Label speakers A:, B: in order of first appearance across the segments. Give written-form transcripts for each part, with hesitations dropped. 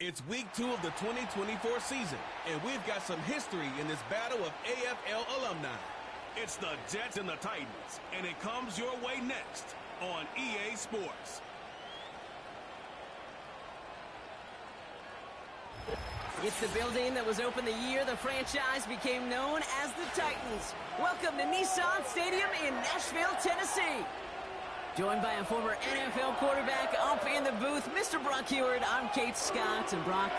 A: It's week 2 of the 2024 season, and we've got some history in this battle of AFL alumni.
B: It's the Jets and the Titans, and it comes your way next on EA Sports.
C: It's the building that was open the year the franchise became known as the Titans. Welcome to Nissan Stadium in Nashville, Tennessee. Joined by a former NFL quarterback up in the booth, Mr. Brock Heward. I'm Kate Scott, and Brock,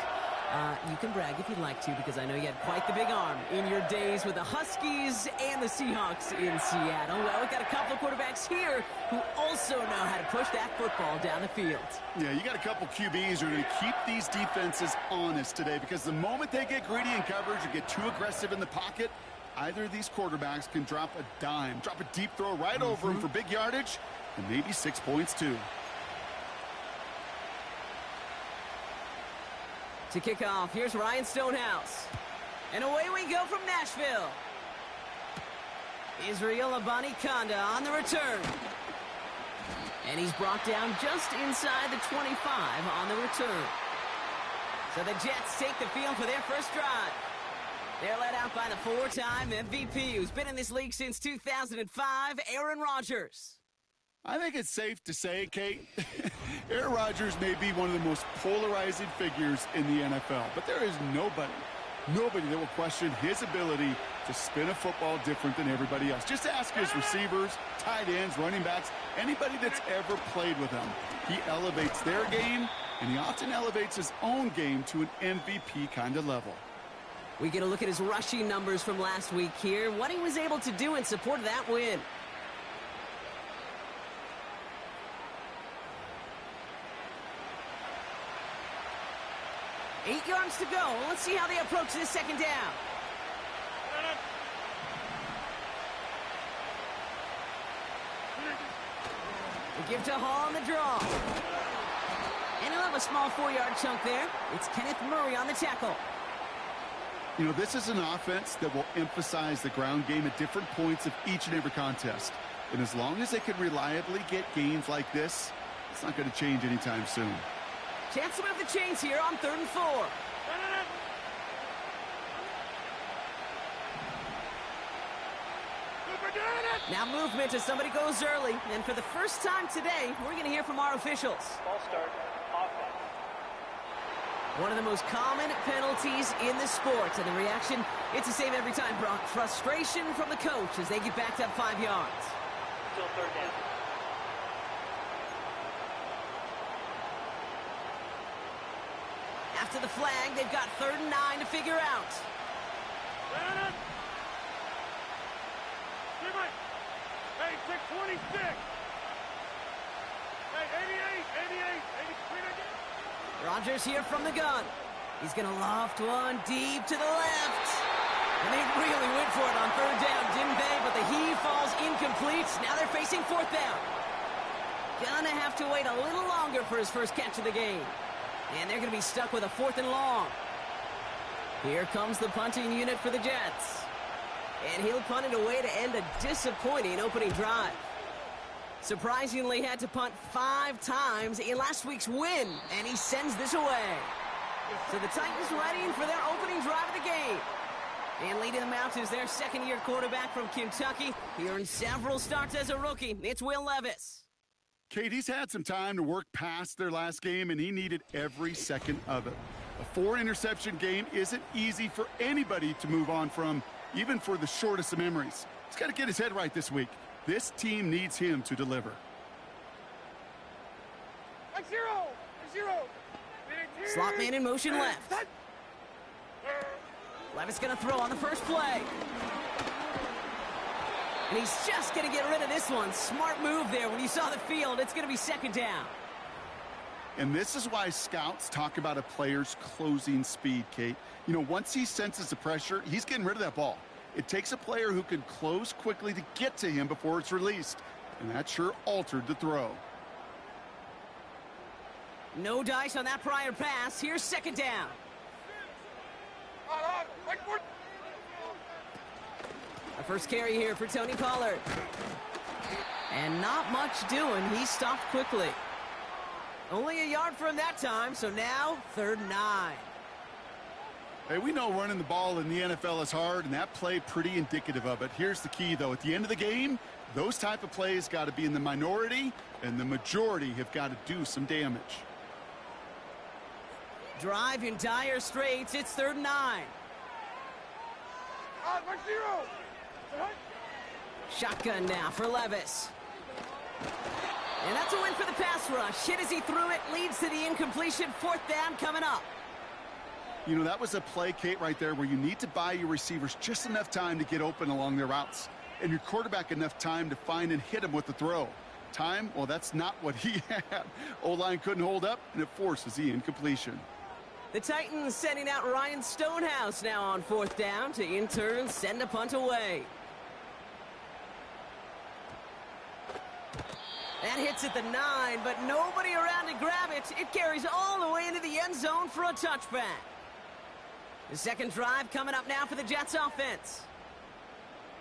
C: you can brag if you'd like to, because I know you had quite the big arm in your days with the Huskies and the Seahawks in Seattle. Well, we've got a couple of quarterbacks here who also know how to push that football down the field.
D: Yeah, you got a couple QBs who are going to keep these defenses honest today, because the moment they get greedy in coverage or get too aggressive in the pocket, either of these quarterbacks can drop a dime, drop a deep throw right over him for big yardage, and maybe 6 points too.
C: To kick off, here's Ryan Stonehouse. And away we go from Nashville. Israel Abanikanda on the return. And he's brought down just inside the 25 on the return. So the Jets take the field for their first drive. They're led out by the 4-time MVP who's been in this league since 2005, Aaron Rodgers.
D: I think it's safe to say, Kate, Aaron Rodgers may be one of the most polarizing figures in the NFL, but there is nobody that will question his ability to spin a football different than everybody else. Just ask his receivers, tight ends, running backs, anybody that's ever played with him. He elevates their game, and he often elevates his own game to an MVP kind of level.
C: We get a look at his rushing numbers from last week here, what he was able to do in support of that win. 8 yards to go. Let's see how they approach this second down. We give to Hall on the draw. And he'll have a small 4-yard chunk there. It's Kenneth Murray on the tackle.
D: You know, this is an offense that will emphasize the ground game at different points of each and every contest. And as long as they can reliably get gains like this, it's not going to change anytime soon.
C: Chance to move the chains here on 3rd and 4. Now movement as somebody goes early. And for the first time today, we're going to hear from our officials.
E: Ball start, offense.
C: One of the most common penalties in the sport. And the reaction, it's the same every time, Brock. Frustration from the coach as they get backed up 5 yards.
E: Still 3rd down.
C: After the flag, they've got 3rd and 9 to figure out.
B: Hey, 626. Hey, 88, 83.
C: Rodgers here from the gun. He's going to loft one deep to the left. And they really went for it on 3rd down, didn't they? But the heave falls incomplete. Now they're facing 4th down. Gonna have to wait a little longer for his first catch of the game. And they're going to be stuck with a 4th and long. Here comes the punting unit for the Jets. And he'll punt it away to end a disappointing opening drive. Surprisingly had to punt 5 times in last week's win. And he sends this away. So the Titans ready for their opening drive of the game. And leading them out is their second-year quarterback from Kentucky. He earned several starts as a rookie. It's Will Levis.
D: Kate, he's had some time to work past their last game, and he needed every second of it. A 4-interception game isn't easy for anybody to move on from, even for the shortest of memories. He's got to get his head right this week. This team needs him to deliver.
C: Slot man in motion left. Levis going to throw on the first play. And he's just going to get rid of this one. Smart move there. When you saw the field, it's going to be 2nd down.
D: And this is why scouts talk about a player's closing speed, Kate. You know, once he senses the pressure, he's getting rid of that ball. It takes a player who can close quickly to get to him before it's released. And that sure altered the throw.
C: No dice on that prior pass. Here's 2nd down. A first carry here for Tony Pollard. And not much doing. He stopped quickly. Only a yard for him that time, so now 3rd and 9.
D: Hey, we know running the ball in the NFL is hard, and that play pretty indicative of it. Here's the key, though. At the end of the game, those type of plays got to be in the minority, and the majority have got to do some damage.
C: Drive in dire straits. It's 3rd and 9. Shotgun now for Levis. And that's a win for the pass rush. Hit as he threw it, leads to the incompletion. 4th down coming up.
D: You know, that was a play, Kate, right there where you need to buy your receivers just enough time to get open along their routes. And your quarterback enough time to find and hit him with the throw. Time, well, that's not what he had. O-line couldn't hold up, and it forces the incompletion.
C: The Titans sending out Ryan Stonehouse now on 4th down to in turn send a punt away. That hits at the 9, but nobody around to grab it. It carries all the way into the end zone for a touchback. The second drive coming up now for the Jets offense.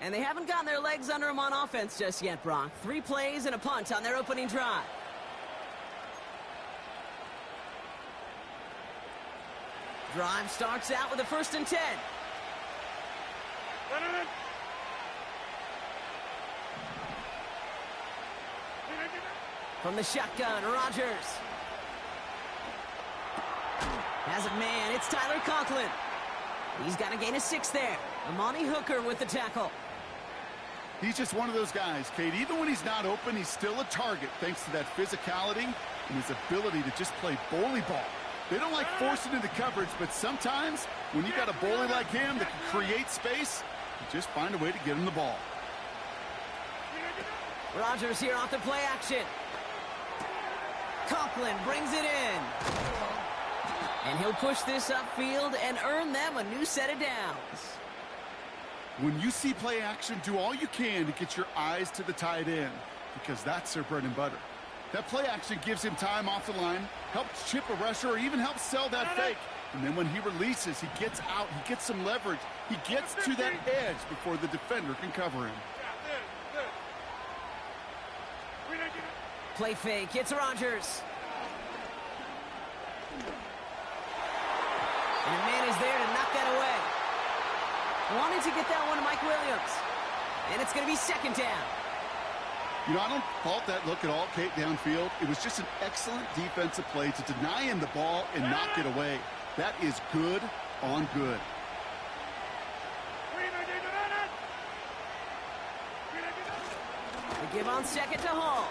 C: And they haven't gotten their legs under them on offense just yet, Brock. 3 plays and a punt on their opening drive. Drive starts out with a 1st and 10. From the shotgun, Rodgers. Has a man, it's Tyler Conklin. He's got to gain a 6 there. Amani Hooker with the tackle.
D: He's just one of those guys, Kate. Even when he's not open, he's still a target thanks to that physicality and his ability to just play bully ball. They don't like forcing into coverage, but sometimes when you got a bully like him that can create space, you just find a way to get him the ball.
C: Rodgers here off the play action. Conklin brings it in. And he'll push this upfield and earn them a new set of downs.
D: When you see play action, do all you can to get your eyes to the tight end, because that's their bread and butter. That play action gives him time off the line, helps chip a rusher, or even helps sell that fake. And then when he releases, he gets out, he gets some leverage. He gets to that edge before the defender can cover him.
C: Play fake, it's Rodgers. And a man is there to knock that away. Wanted to get that one to Mike Williams. And it's going to be 2nd down.
D: You know, I don't fault that look at all, Kate, downfield. It was just an excellent defensive play to deny him the ball and knock it away. That is good on good.
C: They give on 2nd to Hall.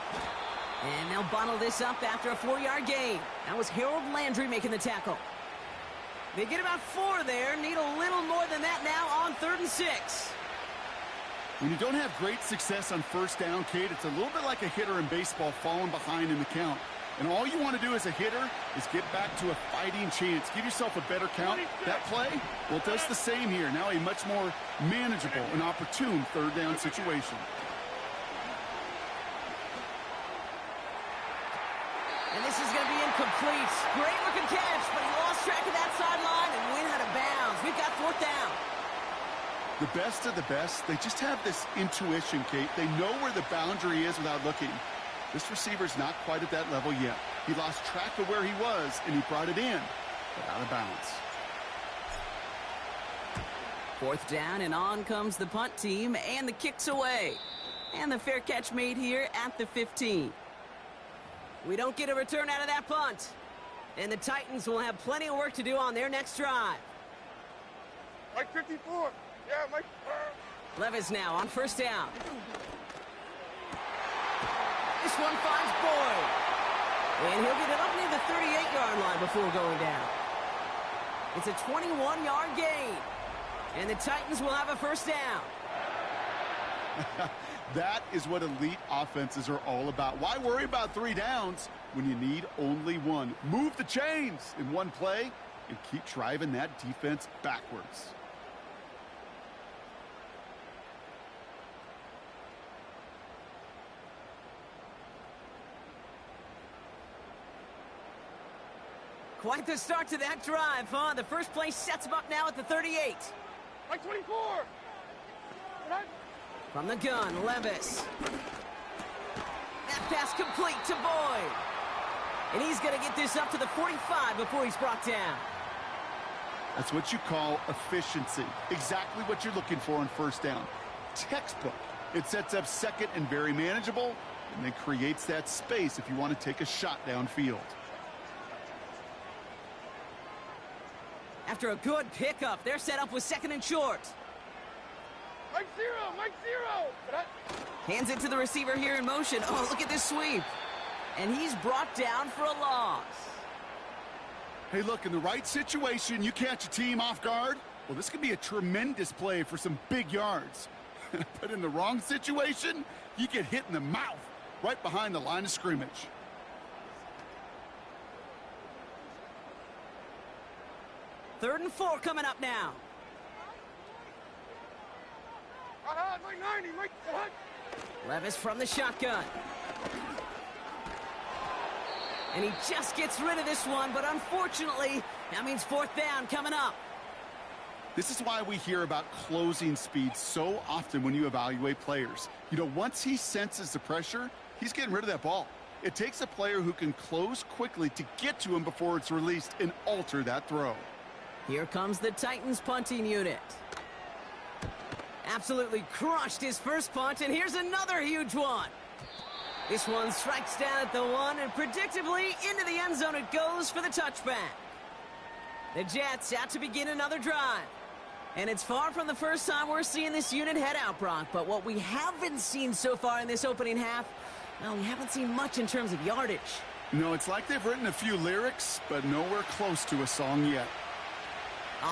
C: And they'll bottle this up after a 4-yard gain. That was Harold Landry making the tackle. They get about 4 there. Need a little more than that now on 3rd and 6.
D: When you don't have great success on 1st down, Kate, it's a little bit like a hitter in baseball falling behind in the count. And all you want to do as a hitter is get back to a fighting chance. Give yourself a better count. That play, well, it does the same here. Now a much more manageable and opportune 3rd down situation.
C: And this is going to be incomplete. Great looking catch, but he lost track of that sideline and went out of bounds. We've got 4th down.
D: The best of the best, they just have this intuition, Kate. They know where the boundary is without looking. This receiver's not quite at that level yet. He lost track of where he was, and he brought it in, but out of bounds.
C: 4th down, and on comes the punt team, and the kick's away. And the fair catch made here at the 15. We don't get a return out of that punt. And the Titans will have plenty of work to do on their next drive.
F: Mike 54. Yeah, Mike.
C: Levis now on 1st down. This one finds Boyd. And he'll get it up near the 38-yard line before going down. It's a 21-yard gain. And the Titans will have a 1st down.
D: That is what elite offenses are all about. Why worry about 3 downs when you need only 1? Move the chains in one play and keep driving that defense backwards.
C: Quite the start to that drive, huh? The first play sets him up now at the 38.
F: Mike 24.
C: From the gun, Levis. That pass complete to Boyd. And he's going to get this up to the 45 before he's brought down.
D: That's what you call efficiency. Exactly what you're looking for on first down. Textbook. It sets up second and very manageable, and then creates that space if you want to take a shot downfield.
C: After a good pickup, they're set up with second and short.
F: Mike zero, Mike zero.
C: Hands it to the receiver here in motion. Oh, look at this sweep. And he's brought down for a loss.
D: Hey, look, in the right situation, you catch a team off guard. Well, this could be a tremendous play for some big yards. But in the wrong situation, you get hit in the mouth right behind the line of scrimmage.
C: Third and 4 coming up now.
F: Mike 90, Mike what?
C: Levis from the shotgun. And he just gets rid of this one, but unfortunately, that means fourth down coming up.
D: This is why we hear about closing speed so often when you evaluate players. You know, once he senses the pressure, he's getting rid of that ball. It takes a player who can close quickly to get to him before it's released and alter that throw.
C: Here comes the Titans punting unit. Absolutely crushed his first punt, and here's another huge one. This one strikes down at the 1, and predictably into the end zone it goes for the touchback. The Jets out to begin another drive. And it's far from the first time we're seeing this unit head out, Brock. But what we haven't seen so far in this opening half, well, we haven't seen much in terms of yardage.
D: No, it's like they've written a few lyrics, but nowhere close to a song yet.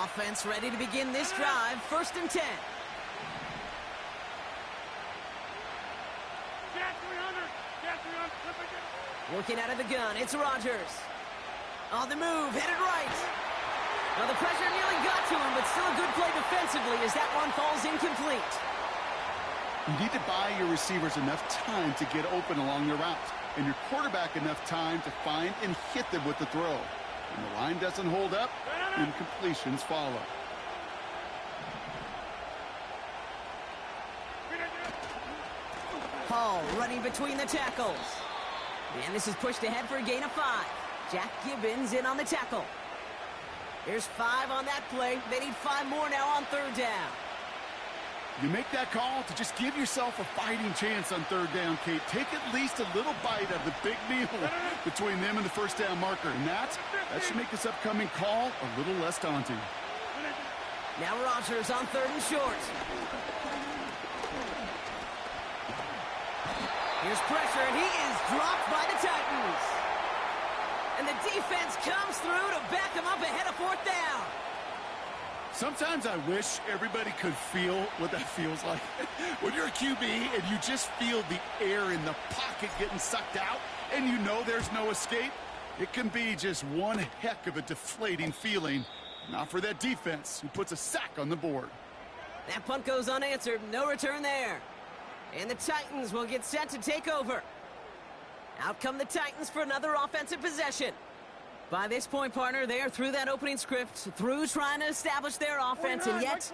C: Offense ready to begin this drive. First and 10. Working out of the gun, it's Rodgers. On the move, headed right. Well, the pressure nearly got to him, but still a good play defensively as that one falls incomplete.
D: You need to buy your receivers enough time to get open along their route, and your quarterback enough time to find and hit them with the throw. When the line doesn't hold up, incompletions follow.
C: Hall running between the tackles. And this is pushed ahead for a gain of 5. Jack Gibbons in on the tackle. There's 5 on that play. They need 5 more now on third down.
D: You make that call to just give yourself a fighting chance on third down, Kate. Take at least a little bite of the big meal between them and the first down marker. And that should make this upcoming call a little less daunting.
C: Now Rodgers on third and short. Here's pressure, and he is dropped by the Titans. And the defense comes through to back him up ahead of fourth down.
D: Sometimes I wish everybody could feel what that feels like. When you're a QB and you just feel the air in the pocket getting sucked out and you know there's no escape, it can be just one heck of a deflating feeling. Not for that defense who puts a sack on the board.
C: That punt goes unanswered. No return there. And the Titans will get set to take over. Out come the Titans for another offensive possession. By this point, partner, they are through that opening script, through trying to establish their offense, and yet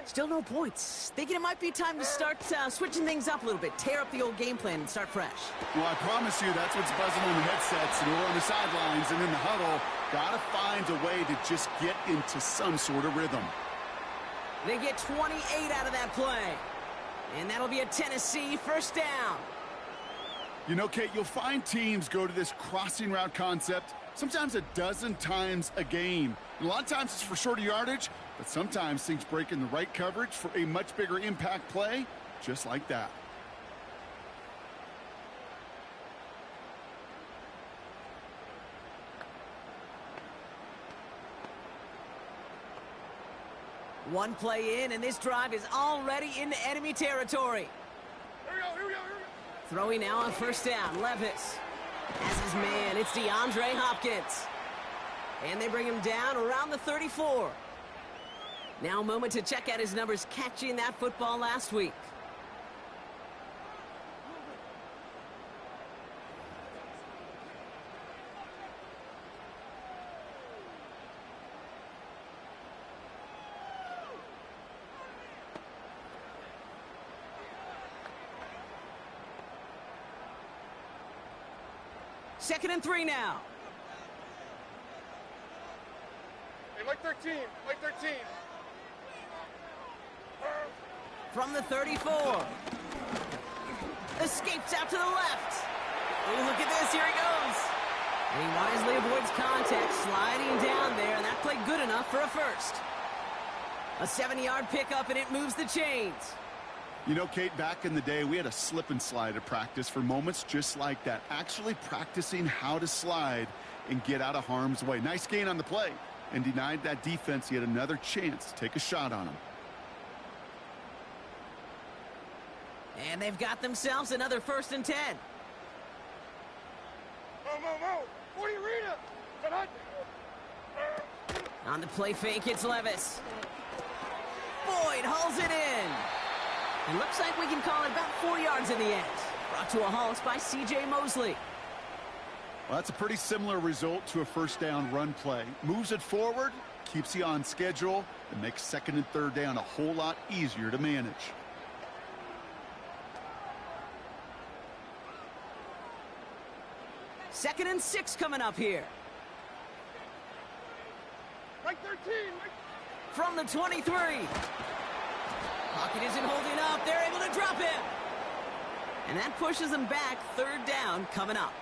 C: still no points. Thinking it might be time to start switching things up a little bit, tear up the old game plan and start fresh.
D: Well, I promise you that's what's buzzing on the headsets and over on the sidelines and in the huddle. Gotta find a way to just get into some sort of rhythm.
C: They get 28 out of that play. And that'll be a Tennessee first down.
D: You know, Kate, you'll find teams go to this crossing route concept sometimes a dozen times a game. And a lot of times it's for shorter yardage, but sometimes things break in the right coverage for a much bigger impact play, just like that.
C: One play in, and this drive is already into enemy territory.
F: Here we go, here we go, here we go.
C: Throwing now on first down, Levis. As his man, it's DeAndre Hopkins. And they bring him down around the 34. Now a moment to check out his numbers catching that football last week. Second and 3 now.
F: 13. White 13.
C: From the 34. Escapes out to the left. Oh, look at this. Here he goes. And he wisely avoids contact, sliding down there, and that played good enough for a first. A 7-yard pickup, and it moves the chains.
D: You know, Kate, back in the day, we had a slip and slide at practice for moments just like that. Actually practicing how to slide and get out of harm's way. Nice gain on the play, and denied that defense yet another chance to take a shot on him.
C: And they've got themselves another 1st and 10.
F: Mo. 40 arena.
C: On the play fake, it's Levis. Boyd hauls it in. It looks like we can call it about 4 yards in the end. Brought to a halt by C.J. Mosley.
D: Well, that's a pretty similar result to a first down run play. Moves it forward, keeps you on schedule, and makes 2nd and 3rd down a whole lot easier to manage.
C: Second and 6 coming up here.
F: White 13.
C: From the 23. Pocket isn't holding up. They're able to drop him. And that pushes them back. 3rd down coming up.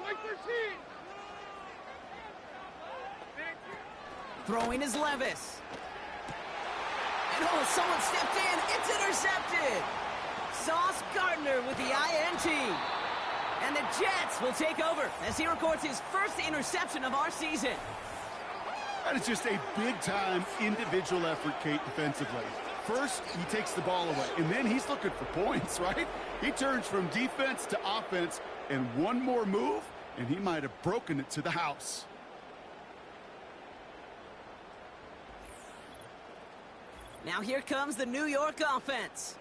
F: White 13.
C: Throwing is Levis. And oh, someone stepped in. It's intercepted. Sauce Gardner with the INT. And the Jets will take over as he records his first interception of our season.
D: That is just a big-time individual effort, Kate, defensively. First, he takes the ball away, and then he's looking for points, right? He turns from defense to offense, and one more move, and he might have broken it to the house.
C: Now here comes the New York offense.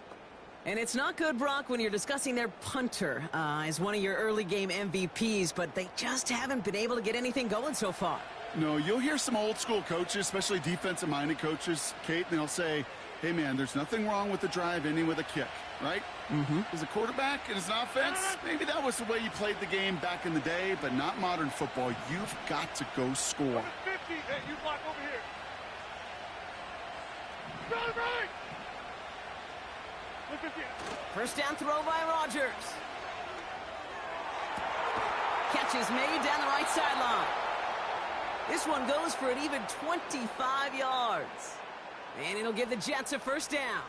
C: And it's not good, Brock, when you're discussing their punter as one of your early game MVPs, but they just haven't been able to get anything going so far.
D: No, you'll hear some old-school coaches, especially defensive-minded coaches, Kate, and they'll say, hey, man, there's nothing wrong with the drive ending with a kick, right? As a quarterback and as an offense, maybe that was the way you played the game back in the day, but not modern football. You've got to go score.
F: 50. Hey, you block over here. Right. 50.
C: First down throw by Rodgers. Catch is made down the right sideline. This one goes for an even 25 yards. And it'll give the Jets a first down.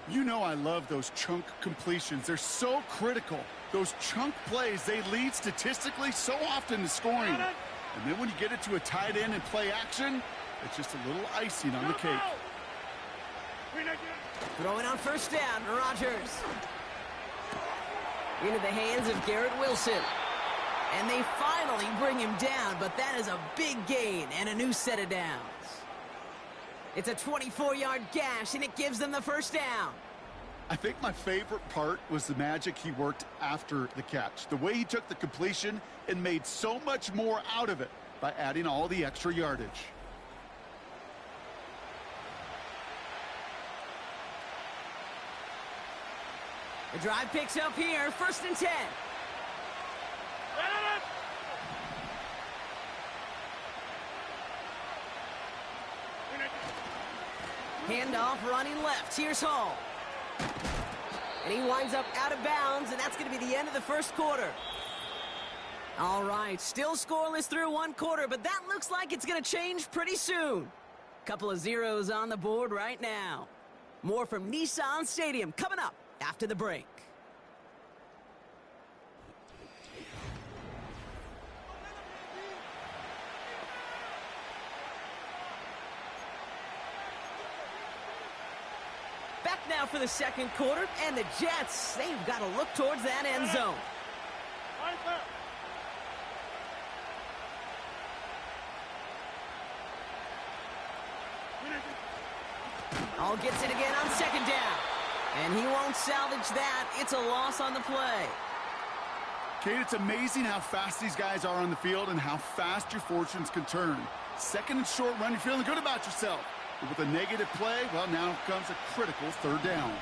D: You know I love those chunk completions. They're so critical. Those chunk plays, they lead statistically so often to scoring. And then when you get it to a tight end and play action, it's just a little icing on the cake.
C: Throwing on first down, Rodgers. Into the hands of Garrett Wilson. And they finally bring him down, but that is a big gain and a new set of downs. It's a 24-yard gash, and it gives them the first down.
D: I think my favorite part was the magic he worked after the catch. The way he took the completion and made so much more out of it by adding all the extra yardage.
C: The drive picks up here, 1st and 10. Handoff running left. Here's Hall. And he winds up out of bounds, and that's going to be the end of the first quarter. All right, still scoreless through one quarter, but that looks like it's going to change pretty soon. Couple of zeros on the board right now. More from Nissan Stadium coming up after the break. Back now for the second quarter, and the Jets, they've got to look towards that end zone. All gets it again on second down. And he won't salvage that. It's a loss on the play.
D: Kate, it's amazing how fast these guys are on the field and how fast your fortunes can turn. Second and short run, you're feeling good about yourself. But with a negative play, well, now comes a critical third down.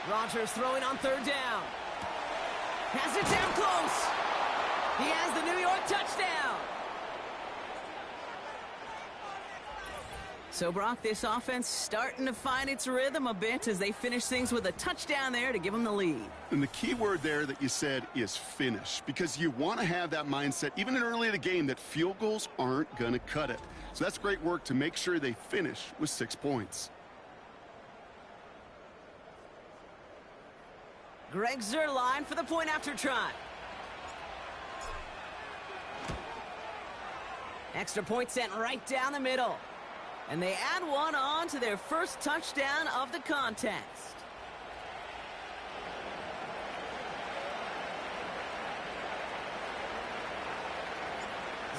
C: Rodgers throwing on third down. Has it down close. He has the New York touchdown. So, Brock, this offense starting to find its rhythm a bit as they finish things with a touchdown there to give them the lead.
D: And the key word there that you said is finish, because you want to have that mindset, even in early in the game, that field goals aren't going to cut it. So that's great work to make sure they finish with 6 points.
C: Greg Zuerlein for the point after try. Extra point sent right down the middle. And they add one on to their first touchdown of the contest.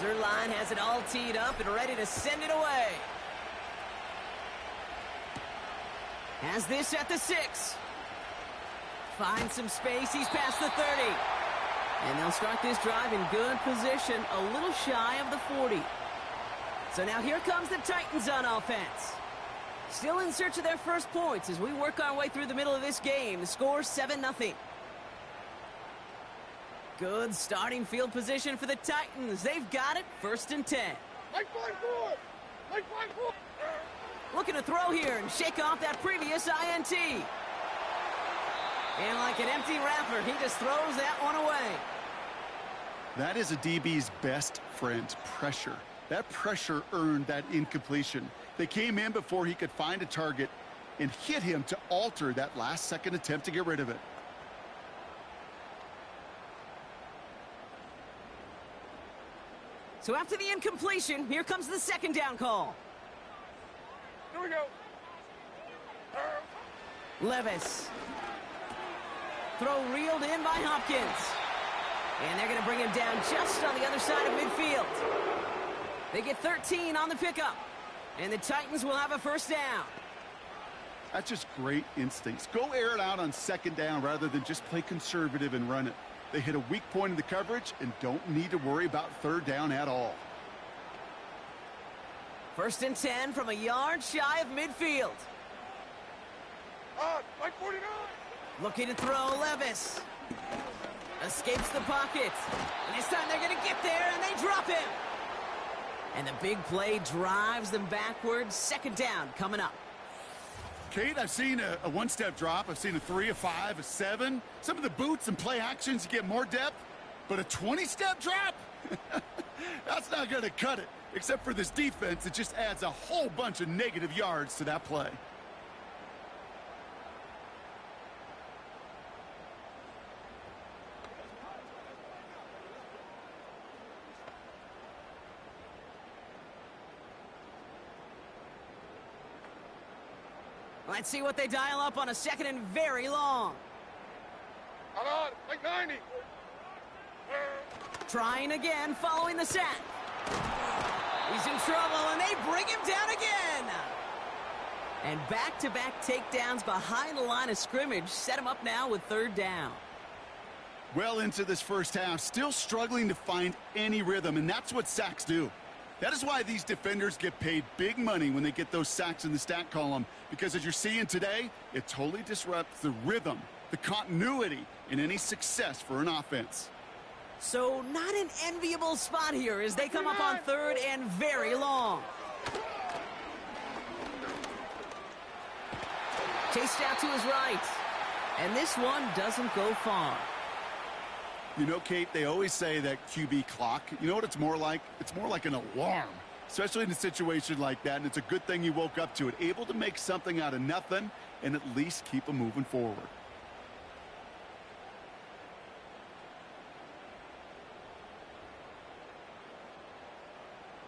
C: Zuerlein has it all teed up and ready to send it away. Has this at the 6. Finds some space. He's past the 30. And they'll start this drive in good position, a little shy of the 40. So now here comes the Titans on offense. Still in search of their first points as we work our way through the middle of this game. The score 7-0. Good starting field position for the Titans. They've got it, 1st and 10.
F: Like 5-4! Like 5-4!
C: Looking to throw here and shake off that previous INT. And like an empty wrapper, he just throws that one away.
D: That is a DB's best friend, pressure. That pressure earned that incompletion. They came in before he could find a target and hit him to alter that last-second attempt to get rid of it.
C: So after the incompletion, here comes the 2nd down call.
F: Here we go.
C: Levis. Throw reeled in by Hopkins. And they're going to bring him down just on the other side of midfield. They get 13 on the pickup. And the Titans will have a 1st down.
D: That's just great instincts. Go air it out on 2nd down rather than just play conservative and run it. They hit a weak point in the coverage and don't need to worry about 3rd down at all.
C: 1st and 10 from a yard shy of midfield.
F: Like 49!
C: Looking to throw, Levis. Escapes the pocket. And this time they're going to get there, and they drop him. And the big play drives them backwards. 2nd down coming up.
D: Kate, I've seen a one-step drop. I've seen a 3, a 5, a 7. Some of the boots and play actions you get more depth. But a 20-step drop? That's not going to cut it. Except for this defense, it just adds a whole bunch of negative yards to that play.
C: Let's see what they dial up on a 2nd and very long.
F: On, like 90!
C: Trying again, following the sack. He's in trouble, and they bring him down again. And back-to-back takedowns behind the line of scrimmage set him up now with 3rd down.
D: Well into this first half, still struggling to find any rhythm, and that's what sacks do. That is why these defenders get paid big money when they get those sacks in the stat column, because as you're seeing today, it totally disrupts the rhythm, the continuity, and any success for an offense.
C: So not an enviable spot here as they come up on 3rd and very long. Chased out to his right. And this one doesn't go far.
D: You know, Kate, they always say that QB clock, you know what it's more like? It's more like an alarm, especially in a situation like that, and it's a good thing you woke up to it, able to make something out of nothing and at least keep them moving forward.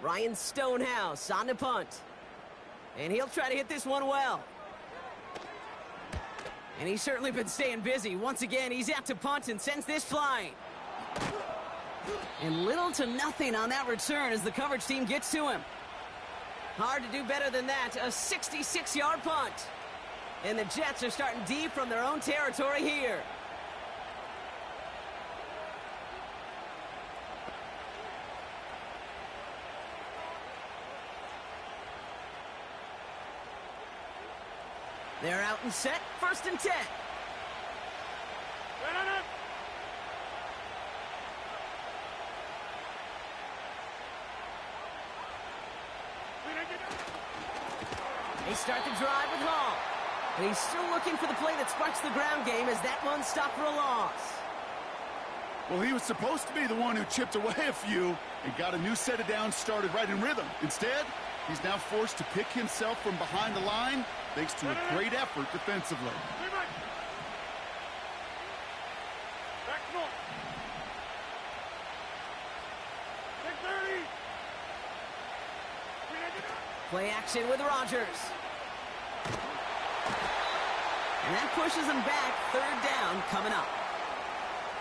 C: Ryan Stonehouse on the punt. And he'll try to hit this one well. And he's certainly been staying busy. Once again, he's out to punt and sends this flying. And little to nothing on that return as the coverage team gets to him. Hard to do better than that. A 66-yard punt. And the Jets are starting deep from their own territory here. They're out and set. 1st and 10. They start the drive with Hall. And he's still looking for the play that sparks the ground game as that one stopped for a loss.
D: Well, he was supposed to be the one who chipped away a few and got a new set of downs started right in rhythm. Instead, he's now forced to pick himself from behind the line thanks to a great effort defensively.
C: Play action with Rodgers. And that pushes them back. 3rd down coming up.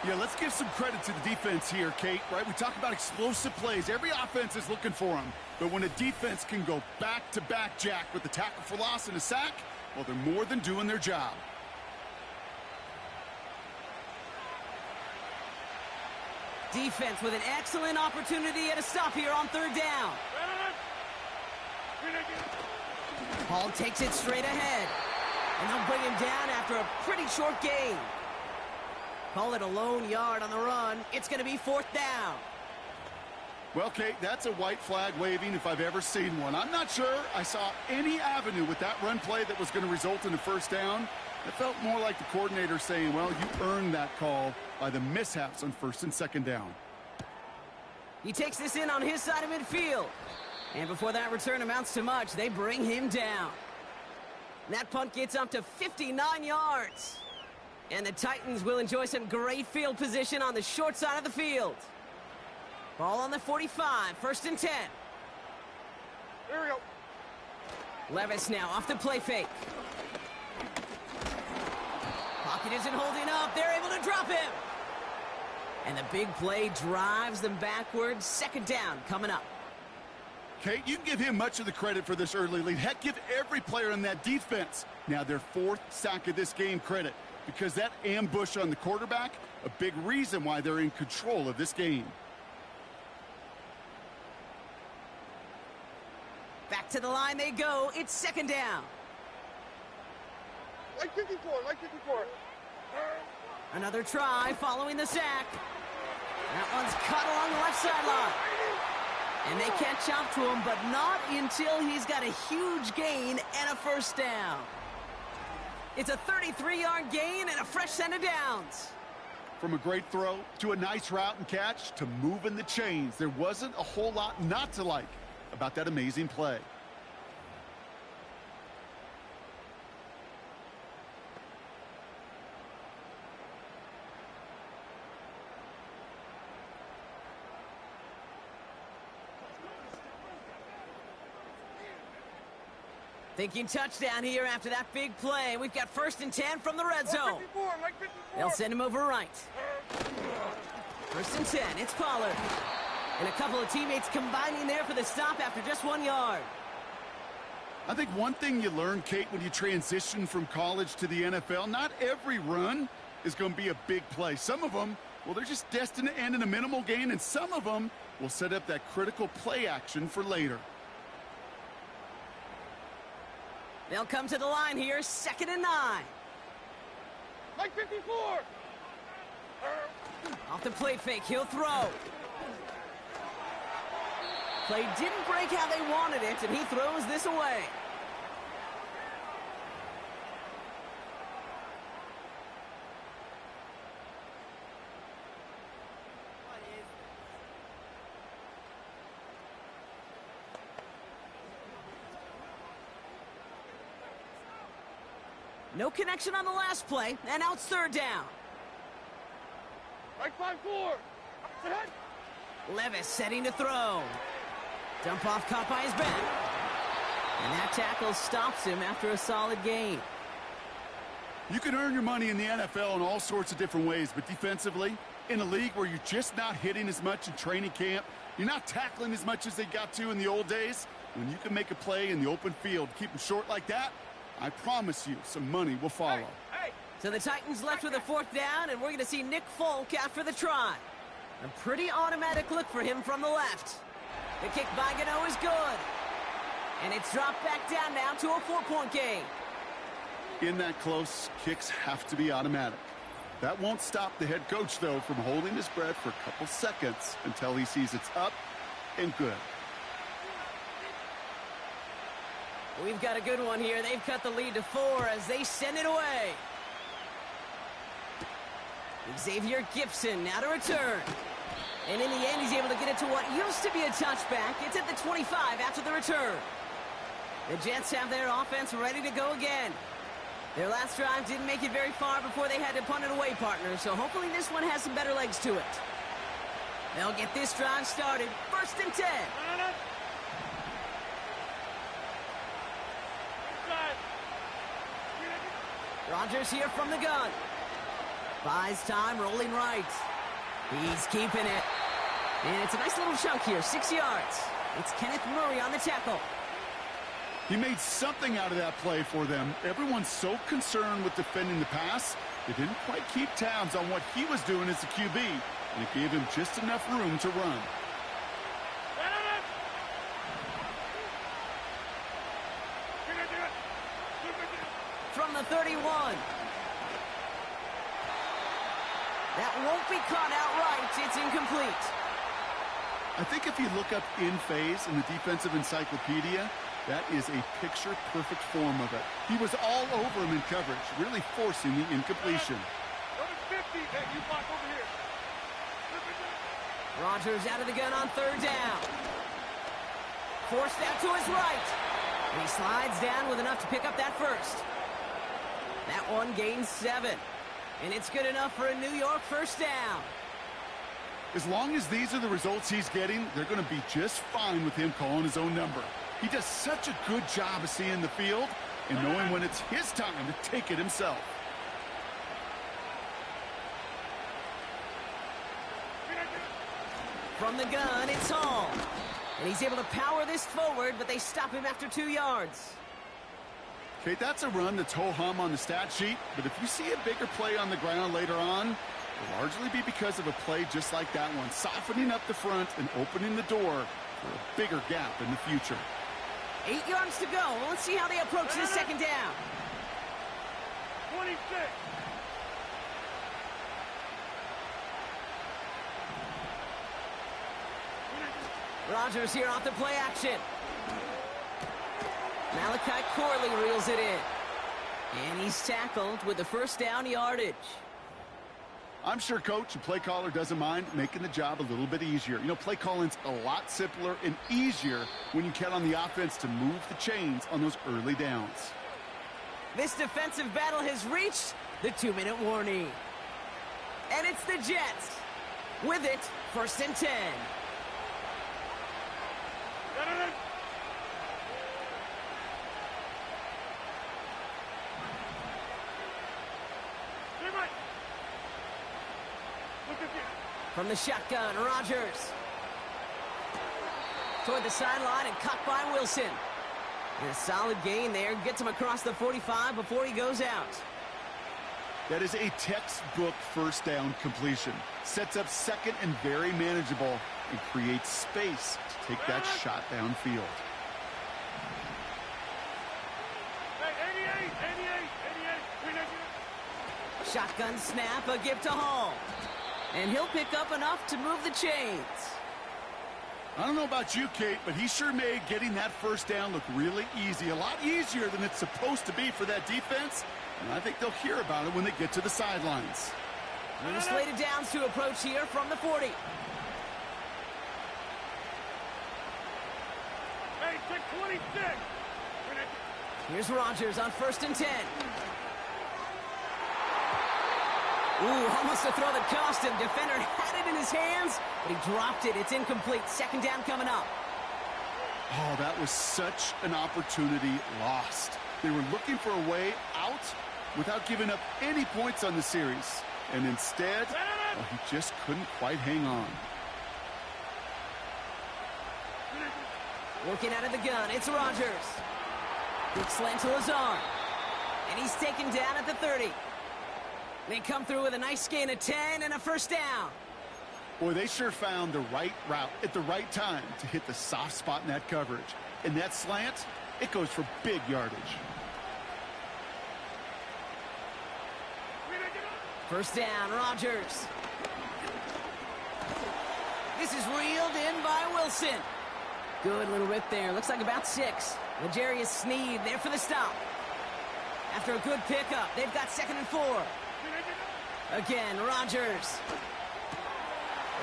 D: Yeah, let's give some credit to the defense here, Kate, right? We talk about explosive plays. Every offense is looking for them. But when a defense can go back-to-back, Jack, with the tackle for loss and a sack, well, they're more than doing their job.
C: Defense with an excellent opportunity at a stop here on 3rd down. Hall takes it straight ahead. And they'll bring him down after a pretty short gain. Call it a lone yard on the run. It's going to be 4th down.
D: Well, Kate, that's a white flag waving if I've ever seen one. I'm not sure I saw any avenue with that run play that was going to result in a 1st down. It felt more like the coordinator saying, well, you earned that call by the mishaps on 1st and 2nd down.
C: He takes this in on his side of midfield. And before that return amounts to much, they bring him down. And that punt gets up to 59 yards. And the Titans will enjoy some great field position on the short side of the field. Ball on the 45, 1st and 10.
F: Here we go.
C: Levis now off the play fake. Pocket isn't holding up. They're able to drop him. And the big play drives them backwards. 2nd down coming up.
D: Kate, you can give him much of the credit for this early lead. Heck, give every player in that defense now their 4th sack of this game credit, because that ambush on the quarterback, a big reason why they're in control of this game.
C: Back to the line they go. It's 2nd down.
F: Like 54, like 54.
C: Another try following the sack. That one's cut along the left sideline. And they catch up to him, but not until he's got a huge gain and a 1st down. It's a 33-yard gain and a fresh set of downs.
D: From a great throw to a nice route and catch to moving the chains, there wasn't a whole lot not to like about that amazing play.
C: Thinking touchdown here after that big play. We've got 1st and 10 from the red zone.
F: Like 54.
C: They'll send him over right. 1st and 10, it's Pollard. And a couple of teammates combining there for the stop after just 1 yard.
D: I think one thing you learn, Kate, when you transition from college to the NFL, not every run is going to be a big play. Some of them, well, they're just destined to end in a minimal gain, and some of them will set up that critical play action for later.
C: They'll come to the line here, 2nd and 9.
F: Like 54.
C: Off the play fake, he'll throw. Play didn't break how they wanted it, and he throws this away. No connection on the last play, and now it's 3rd down.
F: Like 5-4.
C: Levis setting to throw. Dump off caught by his back. And that tackle stops him after a solid gain.
D: You can earn your money in the NFL in all sorts of different ways, but defensively, in a league where you're just not hitting as much in training camp, you're not tackling as much as they got to in the old days, When you can make a play in the open field, keep them short like that, I promise you some money will follow.
F: Hey!
C: So the Titans left with a 4th down, and we're going to see Nick Folk after the try. A pretty automatic look for him from the left. The kick by Gano is good. And it's dropped back down now to a 4-point game.
D: In that close, kicks have to be automatic. That won't stop the head coach, though, from holding his breath for a couple seconds until he sees it's up and good.
C: We've got a good one here. They've cut the lead to 4 as they send it away. Xavier Gibson now to return. And in the end, he's able to get it to what used to be a touchback. It's at the 25 after the return. The Jets have their offense ready to go again. Their last drive didn't make it very far before they had to punt it away, partner, so hopefully this one has some better legs to it. They'll get this drive started. 1st and 10. Rodgers here from the gun. Buys time, rolling right. He's keeping it. And it's a nice little chunk here, 6 yards. It's Kenneth Murray on the tackle.
D: He made something out of that play for them. Everyone's so concerned with defending the pass, they didn't quite keep tabs on what he was doing as a QB, and it gave him just enough room to run.
C: From the 31. That won't be caught outright. It's incomplete.
D: I think if you look up in phase in the defensive encyclopedia, that is a picture-perfect form of it. He was all over him in coverage, really forcing the incompletion.
F: Number 50, hey, you block over here.
C: Rodgers out of the gun on 3rd down. Forced out to his right. And he slides down with enough to pick up that first. That one gains 7. And it's good enough for a New York 1st down.
D: As long as these are the results he's getting, they're going to be just fine with him calling his own number. He does such a good job of seeing the field and knowing when it's his time to take it himself.
C: From the gun, it's Hall. And he's able to power this forward, but they stop him after 2 yards.
D: Okay, that's a run that's ho-hum on the stat sheet, but if you see a bigger play on the ground later on, it'll largely be because of a play just like that one, softening up the front and opening the door for a bigger gap in the future.
C: 8 yards to go. Let's see how they approach this 2nd down.
F: 26.
C: Rodgers here off the play action. Malachi Corley reels it in. And he's tackled with the 1st down yardage.
D: I'm sure coach and play caller doesn't mind making the job a little bit easier. You know, play calling's a lot simpler and easier when you count on the offense to move the chains on those early downs.
C: This defensive battle has reached the 2-minute warning. And it's the Jets. With it, 1st and 10. From the shotgun, Rodgers. Toward the sideline and caught by Wilson. And a solid gain there. Gets him across the 45 before he goes out.
D: That is a textbook 1st down completion. Sets up 2nd and very manageable and creates space to take that shot downfield.
F: Hey, 88.
C: Shotgun snap, a give to Hall. And he'll pick up enough to move the chains.
D: I don't know about you, Kate, but he sure made getting that 1st down look really easy. A lot easier than it's supposed to be for that defense. And I think they'll hear about it when they get to the sidelines.
C: New slated downs to approach here from the 40.
F: Hey, check 26.
C: Here's Rodgers on 1st and 10. Ooh, almost a throw that cost him. Defender had it in his hands, but he dropped it. It's incomplete. 2nd down coming up.
D: Oh, that was such an opportunity lost. They were looking for a way out without giving up any points on the series. And instead, well, he just couldn't quite hang on.
C: Working out of the gun, it's Rodgers. Quick slant to Lazard. And he's taken down at the 30. They come through with a nice gain of 10 and a first down.
D: Boy, they sure found the right route at the right time to hit the soft spot in that coverage. And that slant, it goes for big yardage.
C: First down, Rodgers. This is reeled in by Wilson. Good little rip there. Looks like about 6. L'Jarius Sneed there for the stop. After a good pickup, they've got 2nd and 4. Again, Rodgers.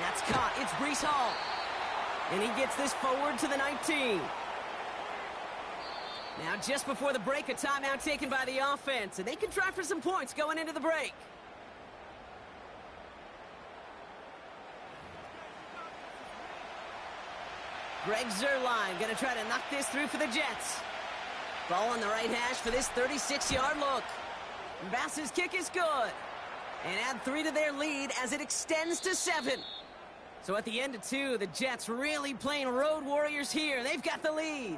C: That's caught. It's Breece Hall. And he gets this forward to the 19. Now, just before the break, a timeout taken by the offense. And they can try for some points going into the break. Greg Zuerlein going to try to knock this through for the Jets. Ball on the right hash for this 36-yard look. Bass's kick is good. And add 3 to their lead as it extends to 7. So at the end of 2, the Jets really playing road warriors here. They've got the lead.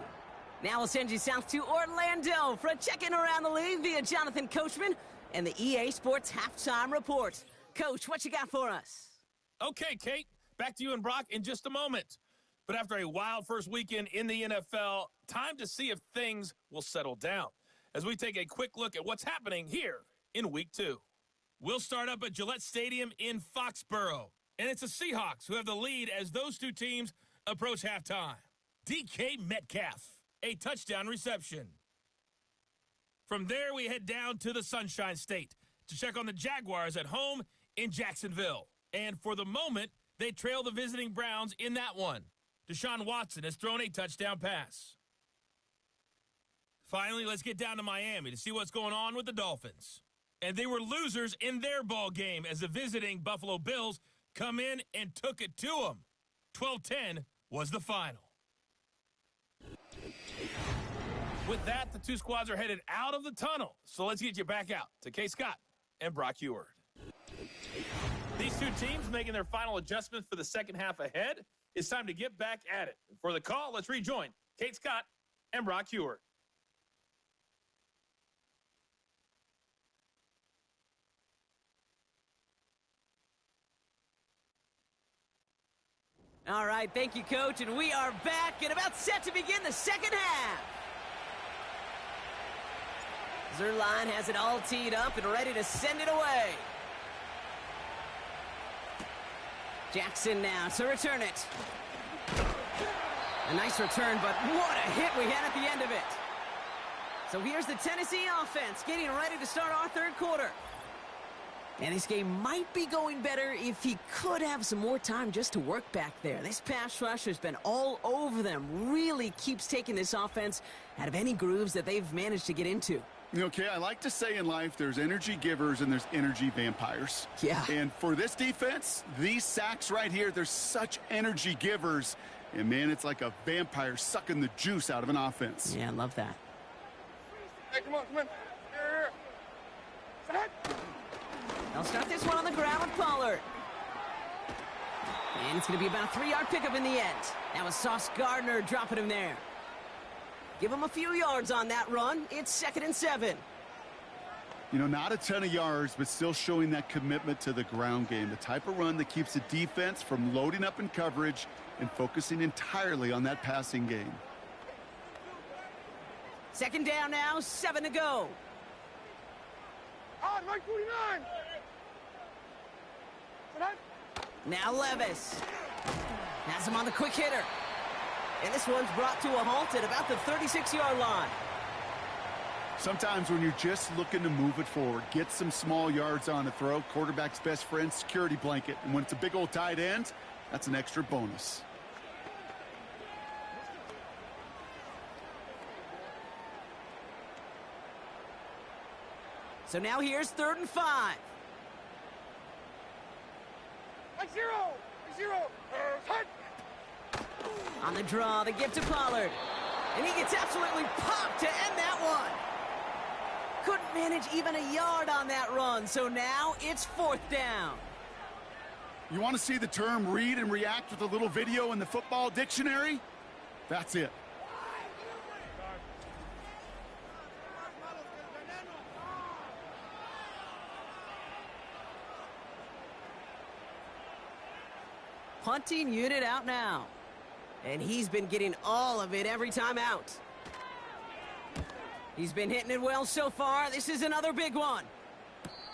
C: Now we'll send you south to Orlando for a check-in around the league via Jonathan Coachman and the EA Sports Halftime Report. Coach, what you got for us?
G: Okay, Kate, back to you and Brock in just a moment. But after a wild first weekend in the NFL, time to see if things will settle down as we take a quick look at what's happening here in Week 2. We'll start up at Gillette Stadium in Foxborough, and it's the Seahawks who have the lead as those two teams approach halftime. DK Metcalf, a touchdown reception. From there, we head down to the Sunshine State to check on the Jaguars at home in Jacksonville. And for the moment, they trail the visiting Browns in that one. Deshaun Watson has thrown a touchdown pass. Finally, let's get down to Miami to see what's going on with the Dolphins. And they were losers in their ball game as the visiting Buffalo Bills come in and took it to them. 12-10 was the final. With that, the two squads are headed out of the tunnel. So let's get you back out to Kay Scott and Brock Eward. These two teams making their final adjustments for the second half ahead. It's time to get back at it. For the call, let's rejoin Kate Scott and Brock Eward.
C: All right, thank you, Coach, and we are back and about set to begin the second half. Zuerlein has it all teed up and ready to send it away. Jackson now to return it. A nice return, but what a hit we had at the end of it. So here's the Tennessee offense getting ready to start our third quarter. And this game might be going better if he could have some more time just to work back there. This pass rush has been all over them. Really keeps taking this offense out of any grooves that they've managed to get into.
D: Okay, I like to say in life there's energy givers and there's energy vampires.
C: Yeah.
D: And for this defense, these sacks right here, they're such energy givers. And, man, it's like a vampire sucking the juice out of an offense.
C: Yeah, I love that.
F: Hey, come on. Here. Set.
C: They'll start this one on the ground with Pollard. And it's going to be about a 3-yard pickup in the end. That was Sauce Gardner dropping him there. Give him a few yards on that run. It's 2nd and 7.
D: You know, not a ton of yards, but still showing that commitment to the ground game. The type of run that keeps the defense from loading up in coverage and focusing entirely on that passing game.
C: 2nd down now, 7 to go.
F: On, right 49.
C: Now Levis has him on the quick hitter. And this one's brought to a halt at about the 36-yard line.
D: Sometimes when you're just looking to move it forward, get some small yards on the throw, quarterback's best friend, security blanket. And when it's a big old tight end, that's an extra bonus.
C: So now here's 3rd and 5.
F: Like zero. Set.
C: On the draw, the give to Pollard. And he gets absolutely popped to end that one. Couldn't manage even a yard on that run, so now it's 4th down.
D: You want to see the term read and react with a little video in the football dictionary? That's it.
C: Punting unit out now. And he's been getting all of it every time out. He's been hitting it well so far. This is another big one.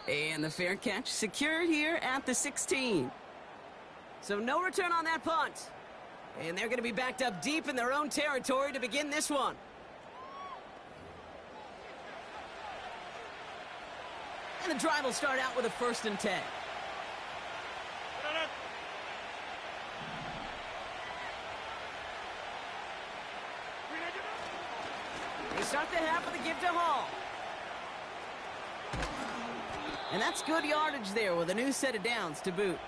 C: And the fair catch secured here at the 16. So no return on that punt. And they're going to be backed up deep in their own territory to begin this one. And the drive will start out with a 1st and 10. They start the half with a give to Hall. And that's good yardage there with a new set of downs to boot.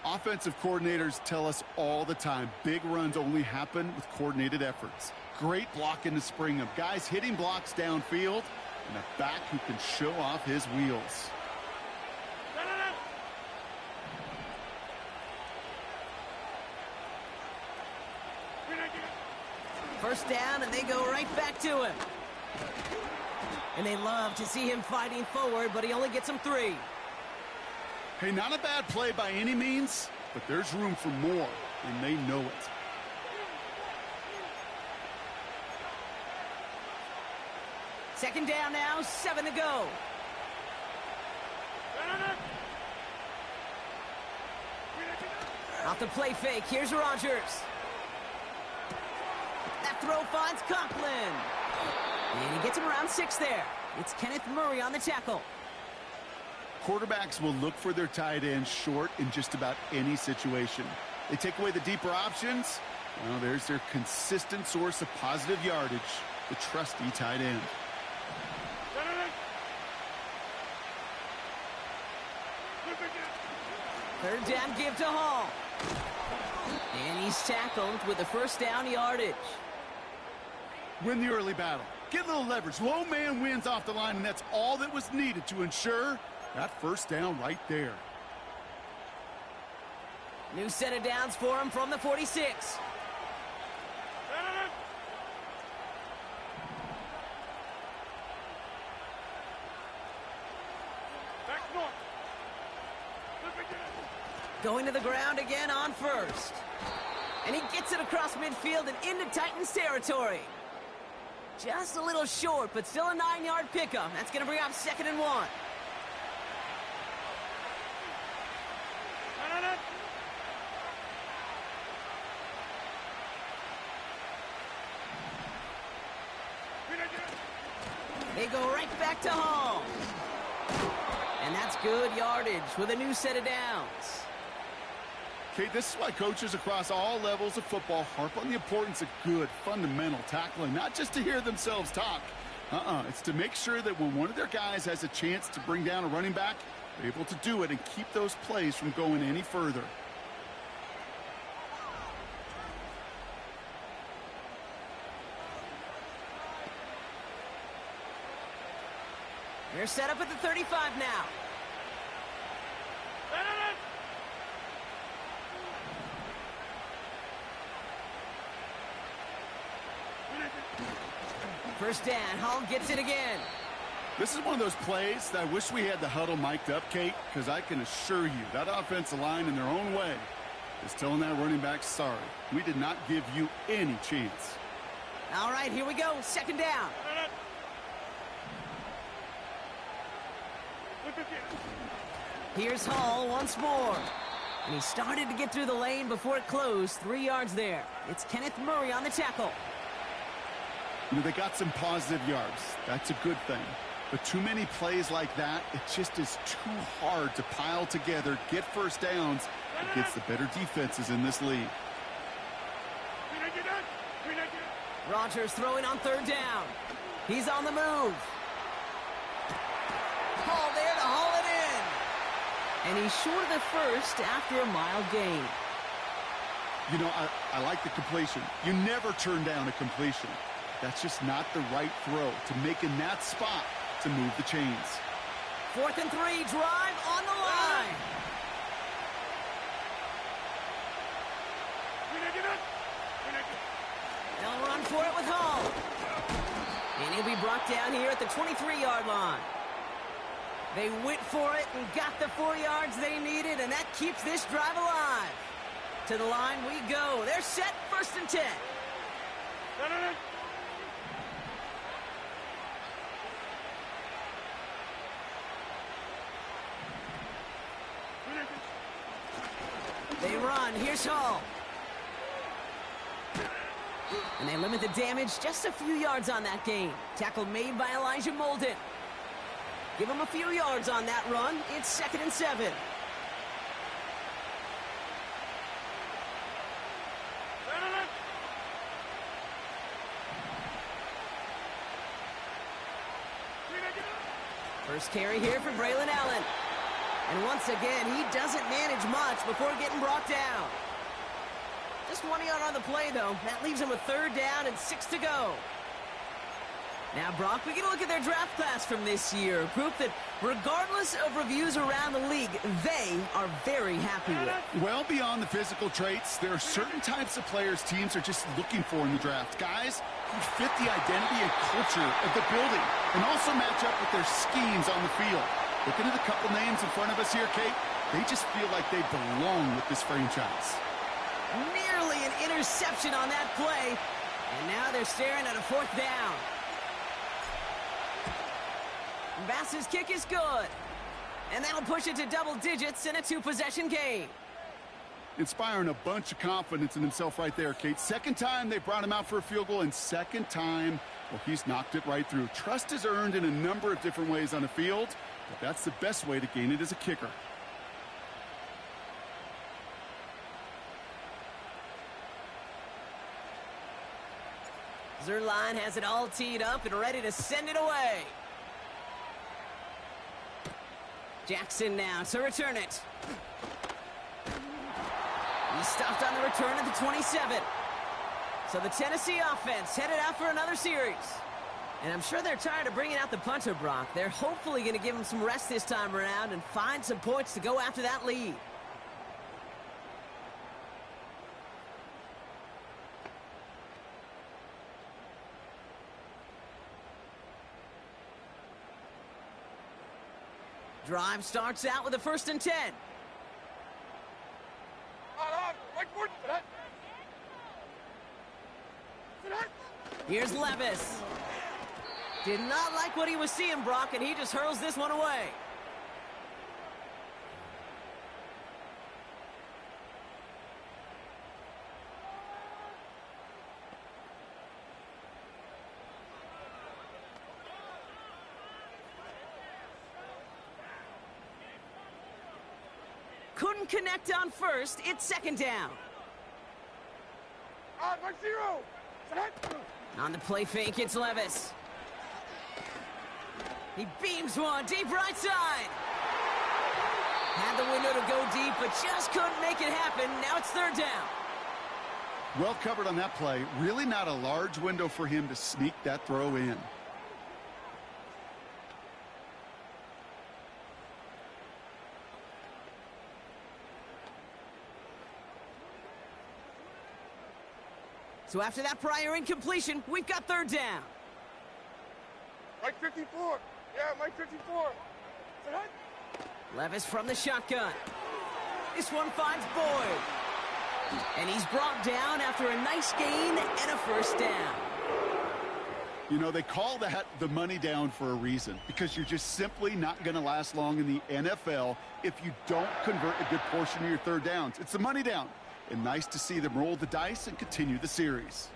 D: Offensive coordinators tell us all the time, big runs only happen with coordinated efforts. Great blocking to spring them. Guys hitting blocks downfield, and a back who can show off his wheels.
C: First down, and they go right back to him. And they love to see him fighting forward, but he only gets them 3.
D: Hey, not a bad play by any means, but there's room for more, and they know it.
C: Second down now, 7 to go. Off the play fake, here's Rodgers. That throw finds Conklin. And he gets him around 6 there. It's Kenneth Murray on the tackle.
D: Quarterbacks will look for their tight end short in just about any situation. They take away the deeper options. Well, there's their consistent source of positive yardage, the trusty tight end.
C: Third down give to Hall. And he's tackled with the first down yardage.
D: Win the early battle. Get a little leverage. Low man wins off the line, and that's all that was needed to ensure that first down right there.
C: New set of downs for him from the 46. Going to the ground again on first. And he gets it across midfield and into Titans territory. Just a little short, but still a 9-yard pickup. That's going to bring up 2nd and 1. They go right back to Hall. And that's good yardage with a new set of downs.
D: Okay, this is why coaches across all levels of football harp on the importance of good, fundamental tackling, not just to hear themselves talk. It's to make sure that when one of their guys has a chance to bring down a running back, they're able to do it and keep those plays from going any further.
C: They're set up at the 35 now. First down, Hall gets it again.
D: This is one of those plays that I wish we had the huddle mic'd up, Kate, because I can assure you that offensive line in their own way is telling that running back, sorry, we did not give you any chance.
C: All right, here we go, 2nd down. Here's Hall once more. And he started to get through the lane before it closed. 3 yards there. It's Kenneth Murray on the tackle.
D: You know, they got some positive yards. That's a good thing. But too many plays like that, it just is too hard to pile together, get first downs against the better defenses in this league.
C: Rodgers throwing on 3rd down. He's on the move. Hall there to haul it in. And he's short of the first after a mild gain.
D: You know, I like the completion. You never turn down a completion. That's just not the right throw to make in that spot to move the chains.
C: 4th and 3, drive on the line. They'll run for it with Hall. And he'll be brought down here at the 23-yard line. They went for it and got the 4 yards they needed, and that keeps this drive alive. To the line we go. They're set, 1st and 10. They run. Here's Hall. And they limit the damage, just a few yards on that gain. Tackle made by Elijah Molden. Give him a few yards on that run. It's 2nd and 7. First carry here for Braylon Allen. And once again, he doesn't manage much before getting brought down. Just 1 yard on the play, though. That leaves him with 3rd down and 6 to go. Now, Brock, we get a look at their draft class from this year. A group that, regardless of reviews around the league, they are very happy with.
D: Well, beyond the physical traits, there are certain types of players teams are just looking for in the draft. Guys who fit the identity and culture of the building and also match up with their schemes on the field. Looking at a couple names in front of us here, Kate, they just feel like they belong with this franchise.
C: Nearly an interception on that play. And now they're staring at a 4th down. Bass's kick is good. And that'll push it to double digits in a 2-possession game.
D: Inspiring a bunch of confidence in himself right there, Kate. 2nd time they brought him out for a field goal, and 2nd time, well, he's knocked it right through. Trust is earned in a number of different ways on the field, but that's the best way to gain it as a kicker.
C: Zerline has it all teed up and ready to send it away. Jackson now to return it. He stopped on the return at the 27. So the Tennessee offense headed out for another series. And I'm sure they're tired of bringing out the punter, Brock. They're hopefully going to give him some rest this time around and find some points to go after that lead. Drive starts out with a 1st and 10. Here's Levis. Did not like what he was seeing, Brock, and he just hurls this one away. Couldn't connect on 1st. It's 2nd down. On the play fake, it's Levis. He beams one deep right side. Had the window to go deep, but just couldn't make it happen. Now it's 3rd down.
D: Well covered on that play. Really not a large window for him to sneak that throw in.
C: So after that prior incompletion, we've got 3rd down.
F: Mike 54. Yeah, Mike 54.
C: Levis from the shotgun. This one finds Boyd. And he's brought down after a nice gain and a 1st down.
D: You know, they call that the money down for a reason, because you're just simply not going to last long in the NFL if you don't convert a good portion of your 3rd downs. It's the money down. And nice to see them roll the dice and continue the series.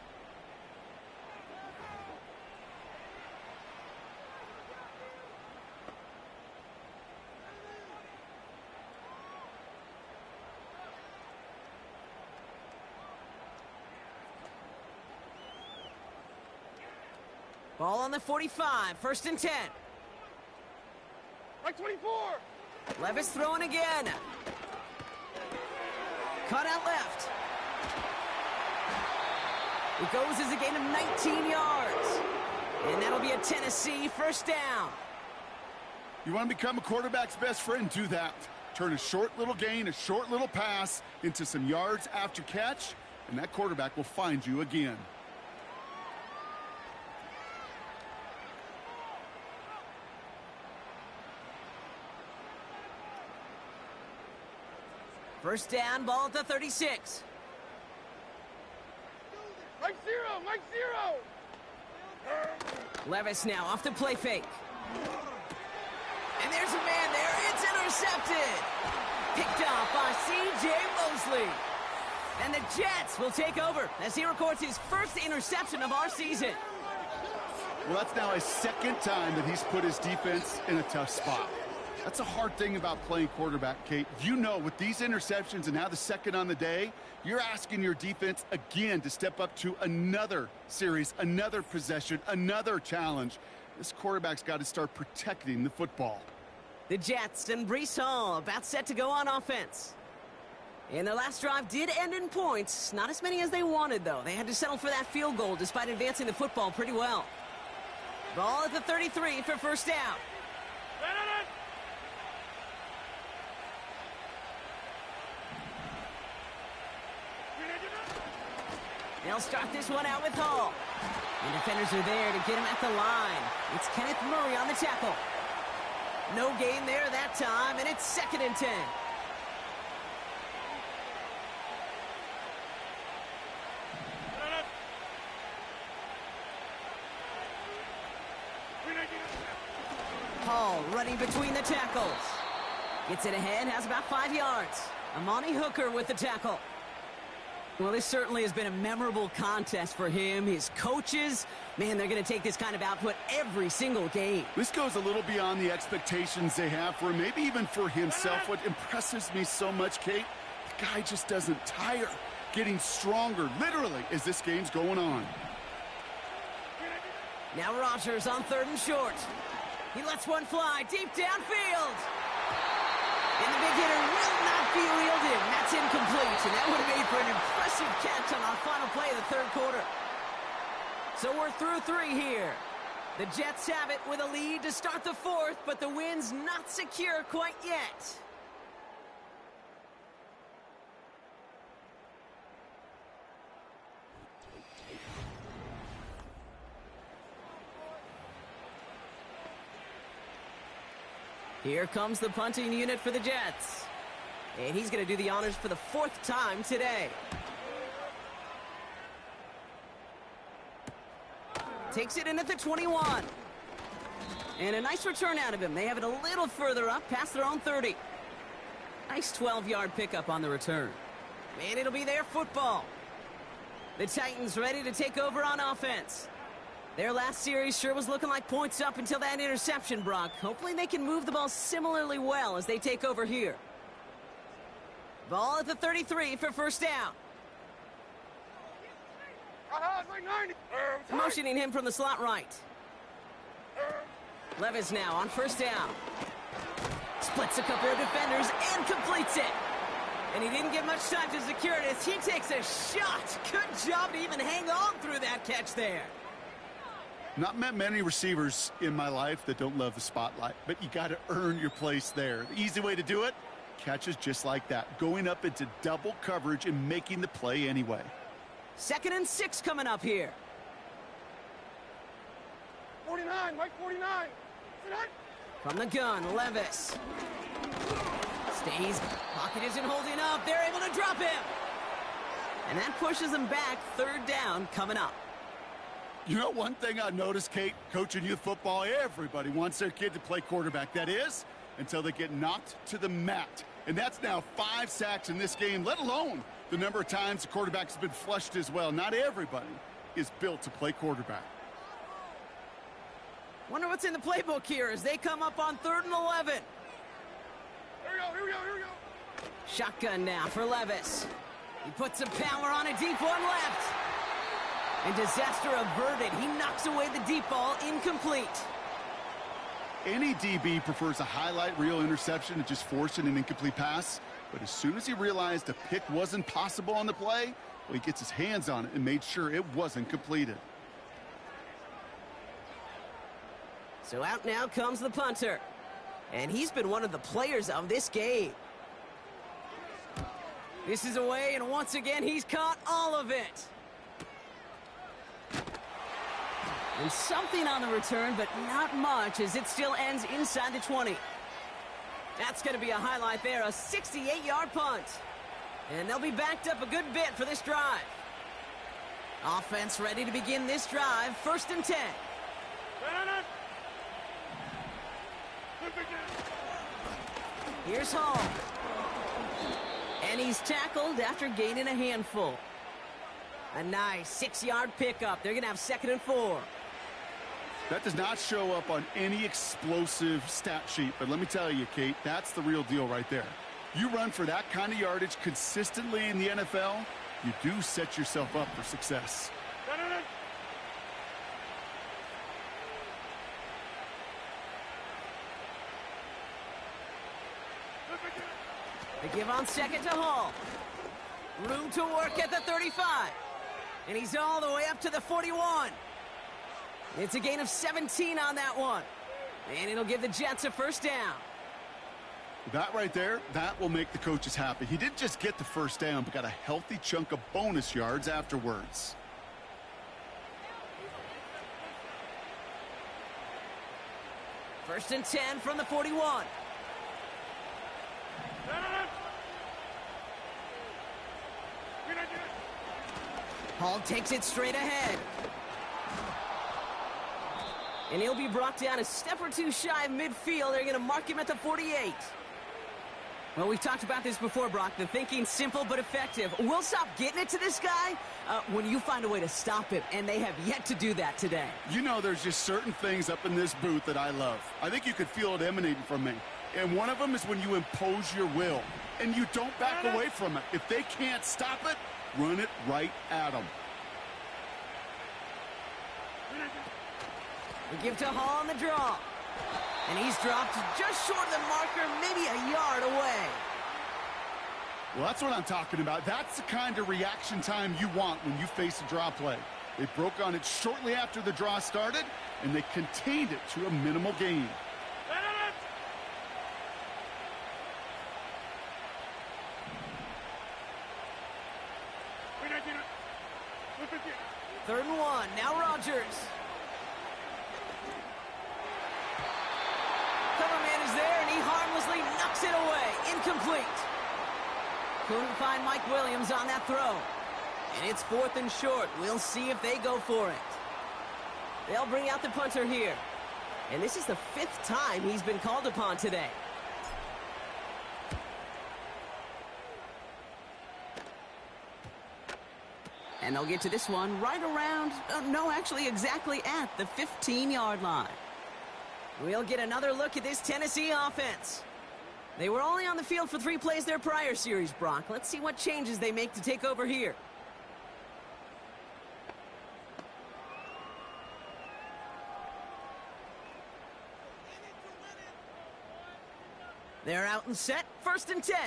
C: Ball on the 45, 1st and 10.
F: Mike 24.
C: Levis throwing again. Cut out left. It goes as a gain of 19 yards. And that'll be a Tennessee 1st down.
D: You want to become a quarterback's best friend? Do that. Turn a short little gain, a short little pass into some yards after catch, and that quarterback will find you again.
C: First down, ball at the 36.
F: Mike zero, Mike zero.
C: Levis now off the play fake. And there's a man there. It's intercepted. Picked off by C.J. Mosley. And the Jets will take over as he records his first interception of our season.
D: Well, that's now his second time that he's put his defense in a tough spot. That's a hard thing about playing quarterback, Kate. You know, with these interceptions and now the second on the day, you're asking your defense again to step up to another series, another possession, another challenge. This quarterback's got to start protecting the football.
C: The Jets and Breece Hall about set to go on offense. And their last drive did end in points. Not as many as they wanted, though. They had to settle for that field goal despite advancing the football pretty well. Ball at the 33 for first down. They'll start this one out with Hall. And defenders are there to get him at the line. It's Kenneth Murray on the tackle. No gain there that time, and it's 2nd and 10. Hall running between the tackles. Gets it ahead, has about 5 yards. Amani Hooker with the tackle. Well, this certainly has been a memorable contest for him. His coaches, man, they're going to take this kind of output every single game.
D: This goes a little beyond the expectations they have for him, maybe even for himself. What impresses me so much, Kate, the guy just doesn't tire. Getting stronger, literally, as this game's going on.
C: Now Rodgers on 3rd and short. He lets one fly deep downfield. And the big hitter will not be reeled in. That's incomplete, and that would have made for an impressive catch on our final play of the 3rd quarter. So we're through 3 here. The Jets have it with a lead to start the 4th, but the win's not secure quite yet. Here comes the punting unit for the Jets. And he's going to do the honors for the 4th time today. Takes it in at the 21. And a nice return out of him. They have it a little further up, past their own 30. Nice 12-yard pickup on the return. And it'll be their football. The Titans ready to take over on offense. Their last series sure was looking like points up until that interception, Brock. Hopefully they can move the ball similarly well as they take over here. Ball at the 33 for first down. Motioning him from the slot right. Levis now on first down. Splits a couple of defenders and completes it. And he didn't get much time to secure it as he takes a shot. Good job to even hang on through that catch there.
D: Not met many receivers in my life that don't love the spotlight, but you got to earn your place there. The easy way to do it, catches just like that, going up into double coverage and making the play anyway.
C: 2nd and 6 coming up here.
F: 49, Mike 49.
C: From the gun, Levis. Stays, pocket isn't holding up, they're able to drop him. And that pushes them back, 3rd down coming up.
D: You know, one thing I noticed, Kate, coaching youth football, everybody wants their kid to play quarterback. That is, until they get knocked to the mat. And that's now 5 sacks in this game, let alone the number of times the quarterback's been flushed as well. Not everybody is built to play quarterback.
C: Wonder what's in the playbook here as they come up on 3rd and 11.
F: Here we go.
C: Shotgun now for Levis. He puts some power on a deep one left. And disaster averted. He knocks away the deep ball, incomplete.
D: Any DB prefers a highlight reel interception to just forcing an incomplete pass. But as soon as he realized a pick wasn't possible on the play, well, he gets his hands on it and made sure it wasn't completed.
C: So out now comes the punter. And he's been one of the players of this game. This is away, and once again, he's caught all of it. And something on the return, but not much, as it still ends inside the 20. That's going to be a highlight there, a 68-yard punt. And they'll be backed up a good bit for this drive. Offense ready to begin this drive, 1st and 10. Here's Hall. And he's tackled after gaining a handful. A nice 6-yard pickup. They're going to have 2nd and 4.
D: That does not show up on any explosive stat sheet, but let me tell you, Kate, that's the real deal right there. You run for that kind of yardage consistently in the NFL, you do set yourself up for success.
C: They give on 2nd to Hall. Room to work at the 35. And he's all the way up to the 41. It's a gain of 17 on that one. And it'll give the Jets a 1st down.
D: That right there, that will make the coaches happy. He didn't just get the 1st down, but got a healthy chunk of bonus yards afterwards.
C: First and 10 from the 41. Hall takes it straight ahead. And he'll be brought down a step or two shy of midfield. They're going to mark him at the 48. Well, we've talked about this before, Brock. The thinking's simple but effective. We'll stop getting it to this guy when you find a way to stop him, and they have yet to do that today.
D: You know, there's just certain things up in this booth that I love. I think you could feel it emanating from me. And one of them is when you impose your will, and you don't back away from it. If they can't stop it, run it right at them.
C: We give to Hall on the draw. And he's dropped just short of the marker, maybe a yard away.
D: Well, that's what I'm talking about. That's the kind of reaction time you want when you face a draw play. They broke on it shortly after the draw started, and they contained it to a minimal gain.
C: Third and 1. Now Rodgers. Cover man is there, and he harmlessly knocks it away. Incomplete. Couldn't find Mike Williams on that throw. And it's 4th and short. We'll see if they go for it. They'll bring out the punter here. And this is the 5th time he's been called upon today. And they'll get to this one right around, no, actually exactly at the 15-yard line. We'll get another look at this Tennessee offense. They were only on the field for 3 plays their prior series, Brock. Let's see what changes they make to take over here. They're out and set, 1st and 10.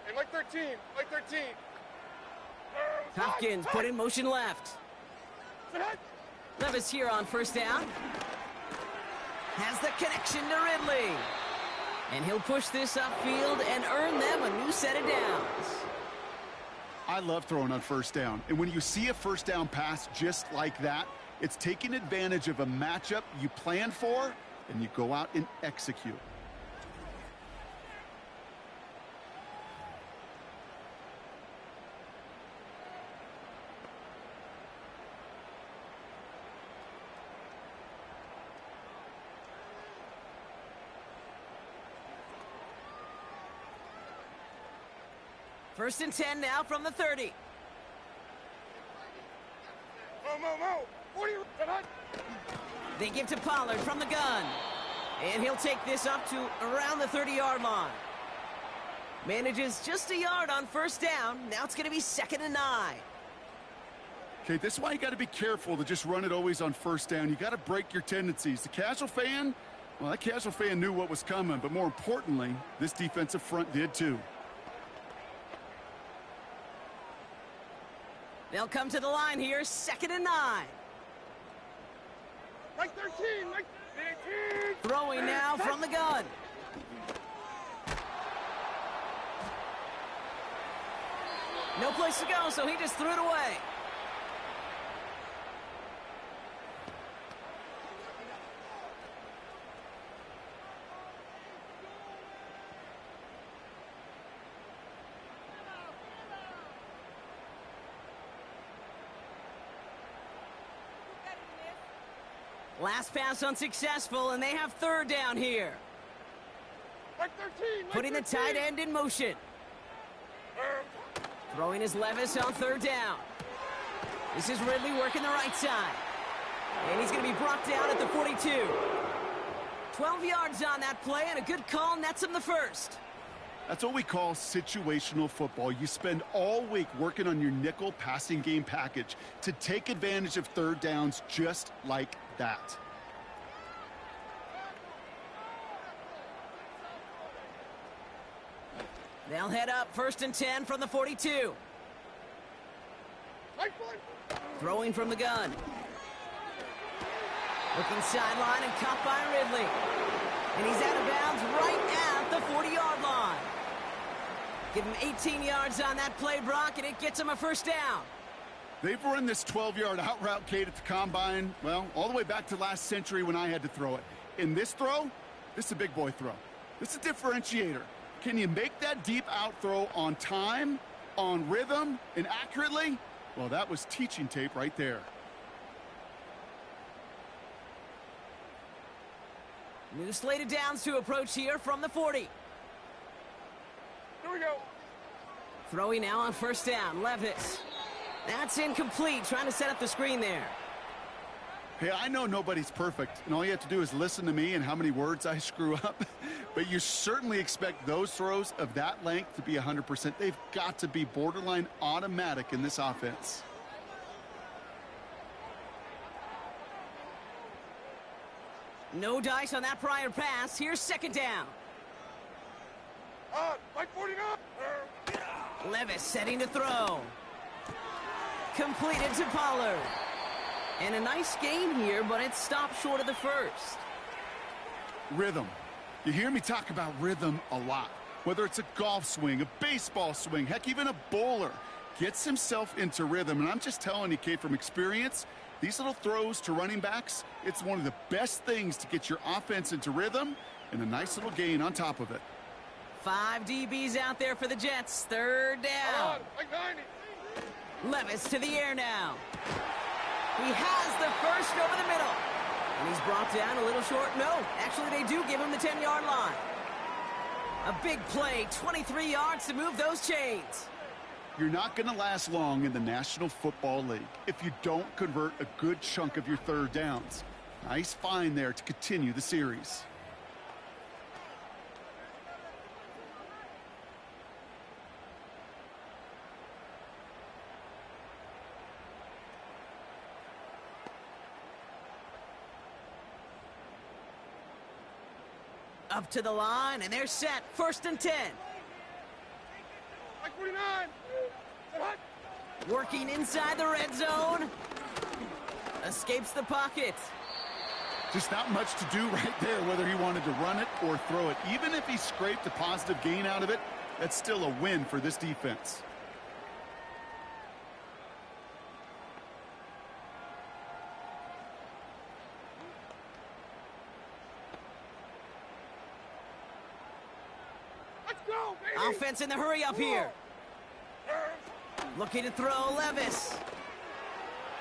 F: Hey, Mike 13, Mike 13.
C: Hopkins put in motion left. Levis here on 1st down. Has the connection to Ridley. And he'll push this upfield and earn them a new set of downs.
D: I love throwing on 1st down. And when you see a 1st down pass just like that, it's taking advantage of a matchup you plan for, and you go out and execute.
C: First and 10 now from the 30.
F: Mo. 40.
C: They give to Pollard from the gun. And he'll take this up to around the 30-yard line. Manages just a yard on 1st down. Now it's going to be 2nd and 9.
D: Okay, this is why you got to be careful to just run it always on 1st down. You got to break your tendencies. The casual fan, well, that casual fan knew what was coming. But more importantly, this defensive front did too.
C: They'll come to the line here, 2nd and 9.
F: Mike 13, Mike 13.
C: Throwing now from the gun. No place to go, so he just threw it away. Last pass unsuccessful, and they have third down here.
F: Like 13, like
C: Putting the
F: 13.
C: tight end in motion. Throwing his Levis on third down. This is Ridley working the right side. And he's going to be brought down at the 42. 12 yards on that play, and a good call nets him the first.
D: That's what we call situational football. You spend all week working on your nickel passing game package to take advantage of third downs just like that.
C: They'll head up 1st and 10 from the 42.
F: Like one.
C: Throwing from the gun. Looking sideline and caught by Ridley. And he's out of bounds right at the 40-yard line. Give him 18 yards on that play, Brock, and it gets him a first down.
D: They've run this 12-yard out route, Kate, at the combine, well, all the way back to last century when I had to throw it. In this throw, this is a big boy throw. This is a differentiator. Can you make that deep out throw on time, on rhythm, and accurately? Well, that was teaching tape right there.
C: New slated downs to approach here from the 40.
F: Here we go.
C: Throwing now on first down, Levis. That's incomplete, trying to set up the screen there.
D: Hey, I know nobody's perfect, and all you have to do is listen to me and how many words I screw up. But you certainly expect those throws of that length to be 100%. They've got to be borderline automatic in this offense.
C: No dice on that prior pass. Here's second down.
F: Like 49.
C: Levis setting to throw. Completed to Pollard. And a nice gain here, but it stopped short of the first.
D: Rhythm. You hear me talk about rhythm a lot. Whether it's a golf swing, a baseball swing, heck, even a bowler gets himself into rhythm. And I'm just telling you, Kate, from experience, these little throws to running backs, it's one of the best things to get your offense into rhythm and a nice little gain on top of it.
C: 5 DBs out there for the Jets. Third down.
F: Like 90.
C: Levis to the air now. He has the first over the middle. And he's brought down a little short. No, actually they do give him the 10-yard line. A big play, 23 yards to move those chains.
D: You're not going to last long in the National Football League if you don't convert a good chunk of your third downs. Nice find there to continue the series.
C: Up to the line, and they're set. 1st and 10.
F: Like 49. What?
C: Working inside the red zone. Escapes the pocket.
D: Just not much to do right there, whether he wanted to run it or throw it. Even if he scraped a positive gain out of it, that's still a win for this defense.
F: Let's go, baby.
C: Offense in the hurry up here. Looking to throw Levis.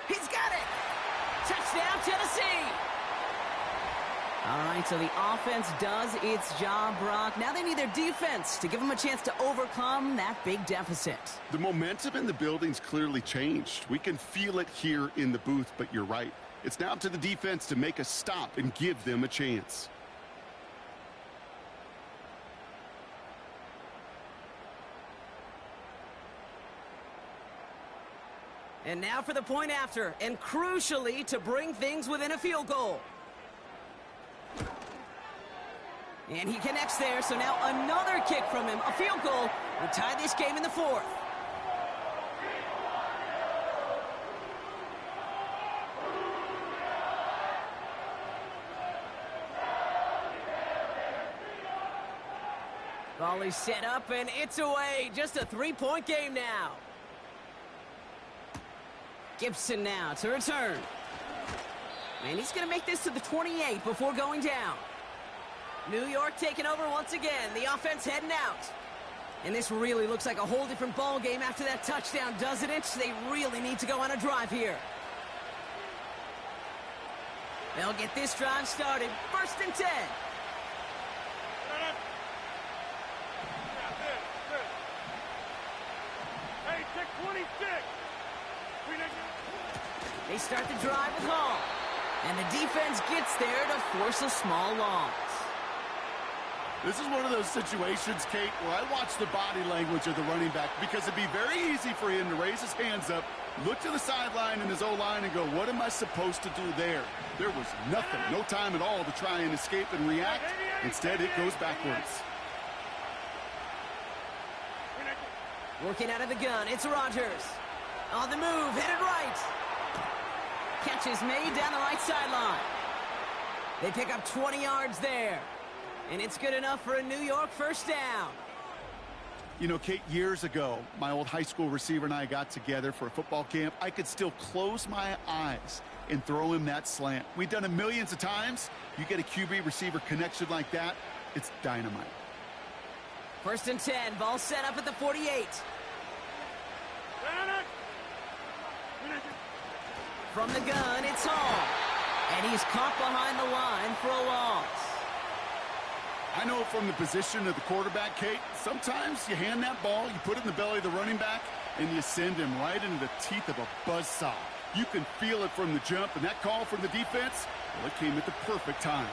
C: He's got it. Touchdown, Tennessee. All right, so the offense does its job, Brock. Now they need their defense to give them a chance to overcome that big deficit.
D: The momentum in the building's clearly changed. We can feel it here in the booth, but you're right. It's now up to the defense to make a stop and give them a chance.
C: And now for the point after, and crucially to bring things within a field goal. And he connects there, so now another kick from him, a field goal, will tie this game in the 4th. Ball is set up, and it's away. Just a 3-point game now. Gibson now to return. And he's going to make this to the 28 before going down. New York taking over once again. The offense heading out. And this really looks like a whole different ball game after that touchdown, doesn't it? They really need to go on a drive here. They'll get this drive started. 1st and 10.
F: Hey, check 26.
C: They start the drive with Hall. And the defense gets there to force a small loss.
D: This is one of those situations, Kate, where I watch the body language of the running back because it'd be very easy for him to raise his hands up, look to the sideline in his O-line and go, what am I supposed to do there? There was nothing, no time at all to try and escape and react. Instead, it goes backwards.
C: Working out of the gun, it's Rodgers. On the move, headed right. Catch is made down the right sideline. They pick up 20 yards there. And it's good enough for a New York 1st down.
D: You know, Kate, years ago, my old high school receiver and I got together for a football camp. I could still close my eyes and throw him that slant. We've done it millions of times. You get a QB receiver connection like that, it's dynamite.
C: 1st and 10, ball set up at the 48. From the gun, it's Hall. And he's caught behind the line for a loss.
D: I know from the position of the quarterback, Kate, sometimes you hand that ball, you put it in the belly of the running back, and you send him right into the teeth of a buzzsaw. You can feel it from the jump, and that call from the defense, well, it came at the perfect time.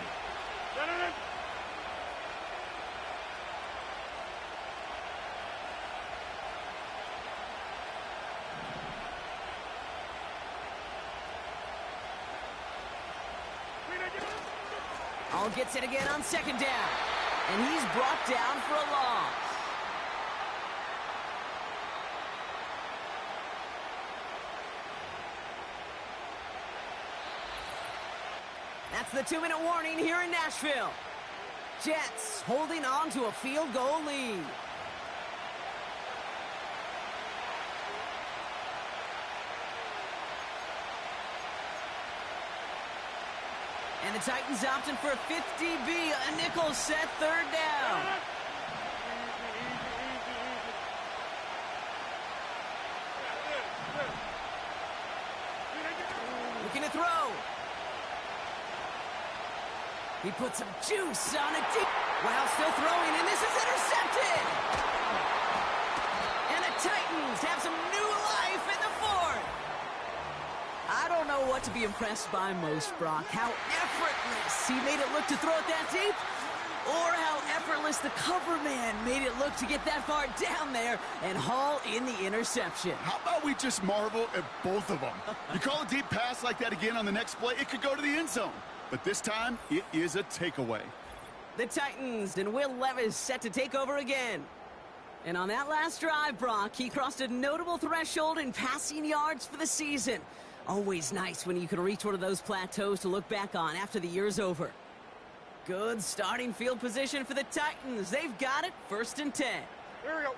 C: Hall gets it again on 2nd down. And he's brought down for a loss. That's the 2-minute warning here in Nashville. Jets holding on to a field goal lead. And the Titans opting for a 50B, a nickel set 3rd down. Looking to throw. He puts some juice on it deep. Wow, still throwing, and this is intercepted. And the Titans have some new life in the 4th. I don't know what to be impressed by most, Brock. How effortless he made it look to throw it that deep, or how effortless the cover man made it look to get that far down there and haul in the interception.
D: How about we just marvel at both of them? You call a deep pass like that again on the next play, it could go to the end zone. But this time, it is a takeaway.
C: The Titans and Will Levis set to take over again. And on that last drive, Brock, he crossed a notable threshold in passing yards for the season. Always nice when you can reach one of those plateaus to look back on after the year's over. Good starting field position for the Titans. They've got it, 1st and 10.
F: Here we go.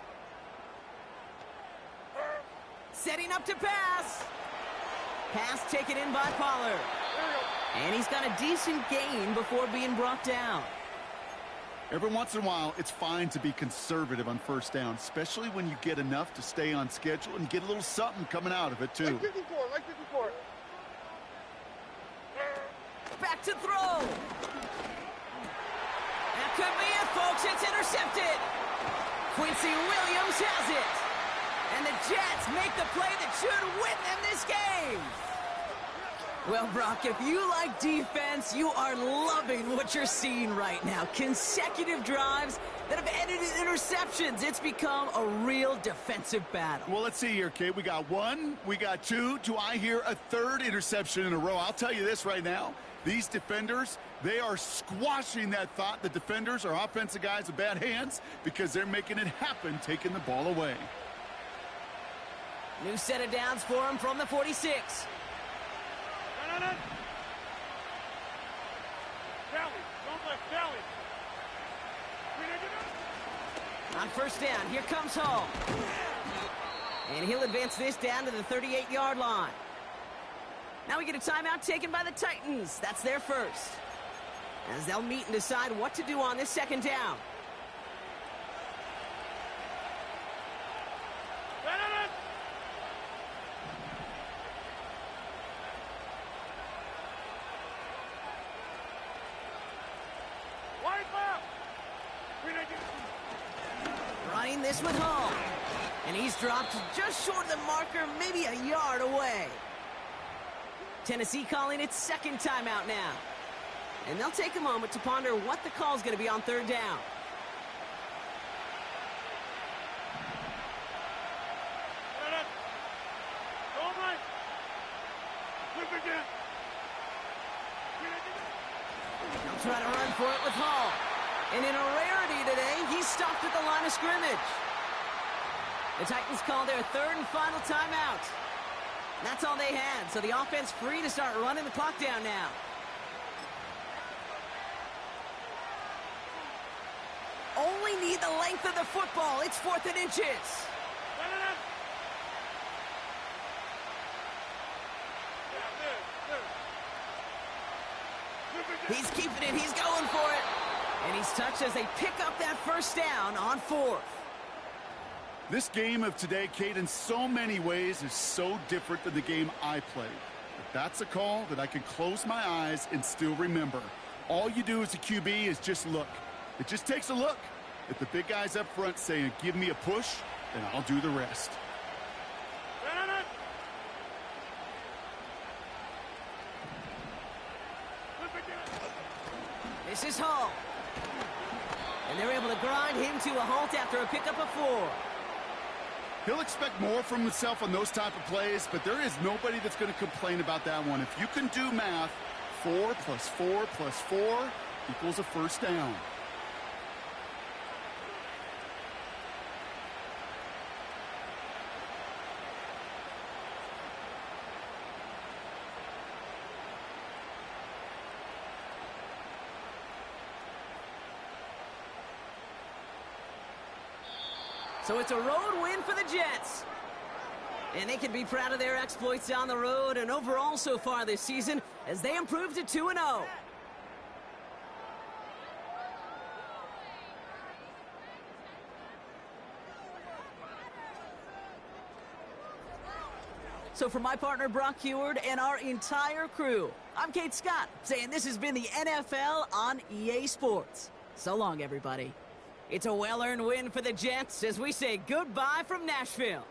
C: Setting up to pass. Pass taken in by Pollard. And he's got a decent gain before being brought down.
D: Every once in a while, it's fine to be conservative on 1st down, especially when you get enough to stay on schedule and get a little something coming out of it, too.
F: Like 54, like 54.
C: Back to throw. That could be it, folks. It's intercepted. Quincy Williams has it. And the Jets make the play that should win them this game. Well, Brock, if you like defense, you are loving what you're seeing right now. Consecutive drives that have ended in interceptions. It's become a real defensive battle.
D: Well, let's see here, Kate. We got 1, we got 2. Do I hear a 3rd interception in a row? I'll tell you this right now. These defenders, they are squashing that thought. The defenders are offensive guys with bad hands because they're making it happen, taking the ball away.
C: New set of downs for him from the 46. On 1st down, here comes Hall. And he'll advance this down to the 38-yard line. Now we get a timeout taken by the Titans. That's their first. As they'll meet and decide what to do on this 2nd down. this with Hall. And he's dropped just short of the marker, maybe a yard away. Tennessee calling its second timeout now. And they'll take a moment to ponder what the call's going to be on third down. They'll try to run for it with Hall. And in a rarity today, he's stopped at the line of scrimmage. The Titans call their third and final timeout. That's all they had, so the offense free to start running the clock down now. Only need the length of the football. It's 4th and inches. He's keeping it. He's going for it. And he's touched as they pick up that first down on 4th.
D: This game of today, Kate, in so many ways is so different than the game I played. But that's a call that I can close my eyes and still remember. All you do as a QB is just look. It just takes a look. If the big guy's up front saying, give me a push, then I'll do the rest.
C: This is Hall. And they're able to grind him to a halt after a pickup of 4.
D: He'll expect more from himself on those type of plays, but there is nobody that's going to complain about that one. If you can do math, 4 plus 4 plus 4 equals a first down.
C: So it's a road win for the Jets. And they can be proud of their exploits on the road and overall so far this season as they improve to 2-0. So for my partner Brock Heward and our entire crew, I'm Kate Scott saying this has been the NFL on EA Sports. So long, everybody. It's a well-earned win for the Jets as we say goodbye from Nashville.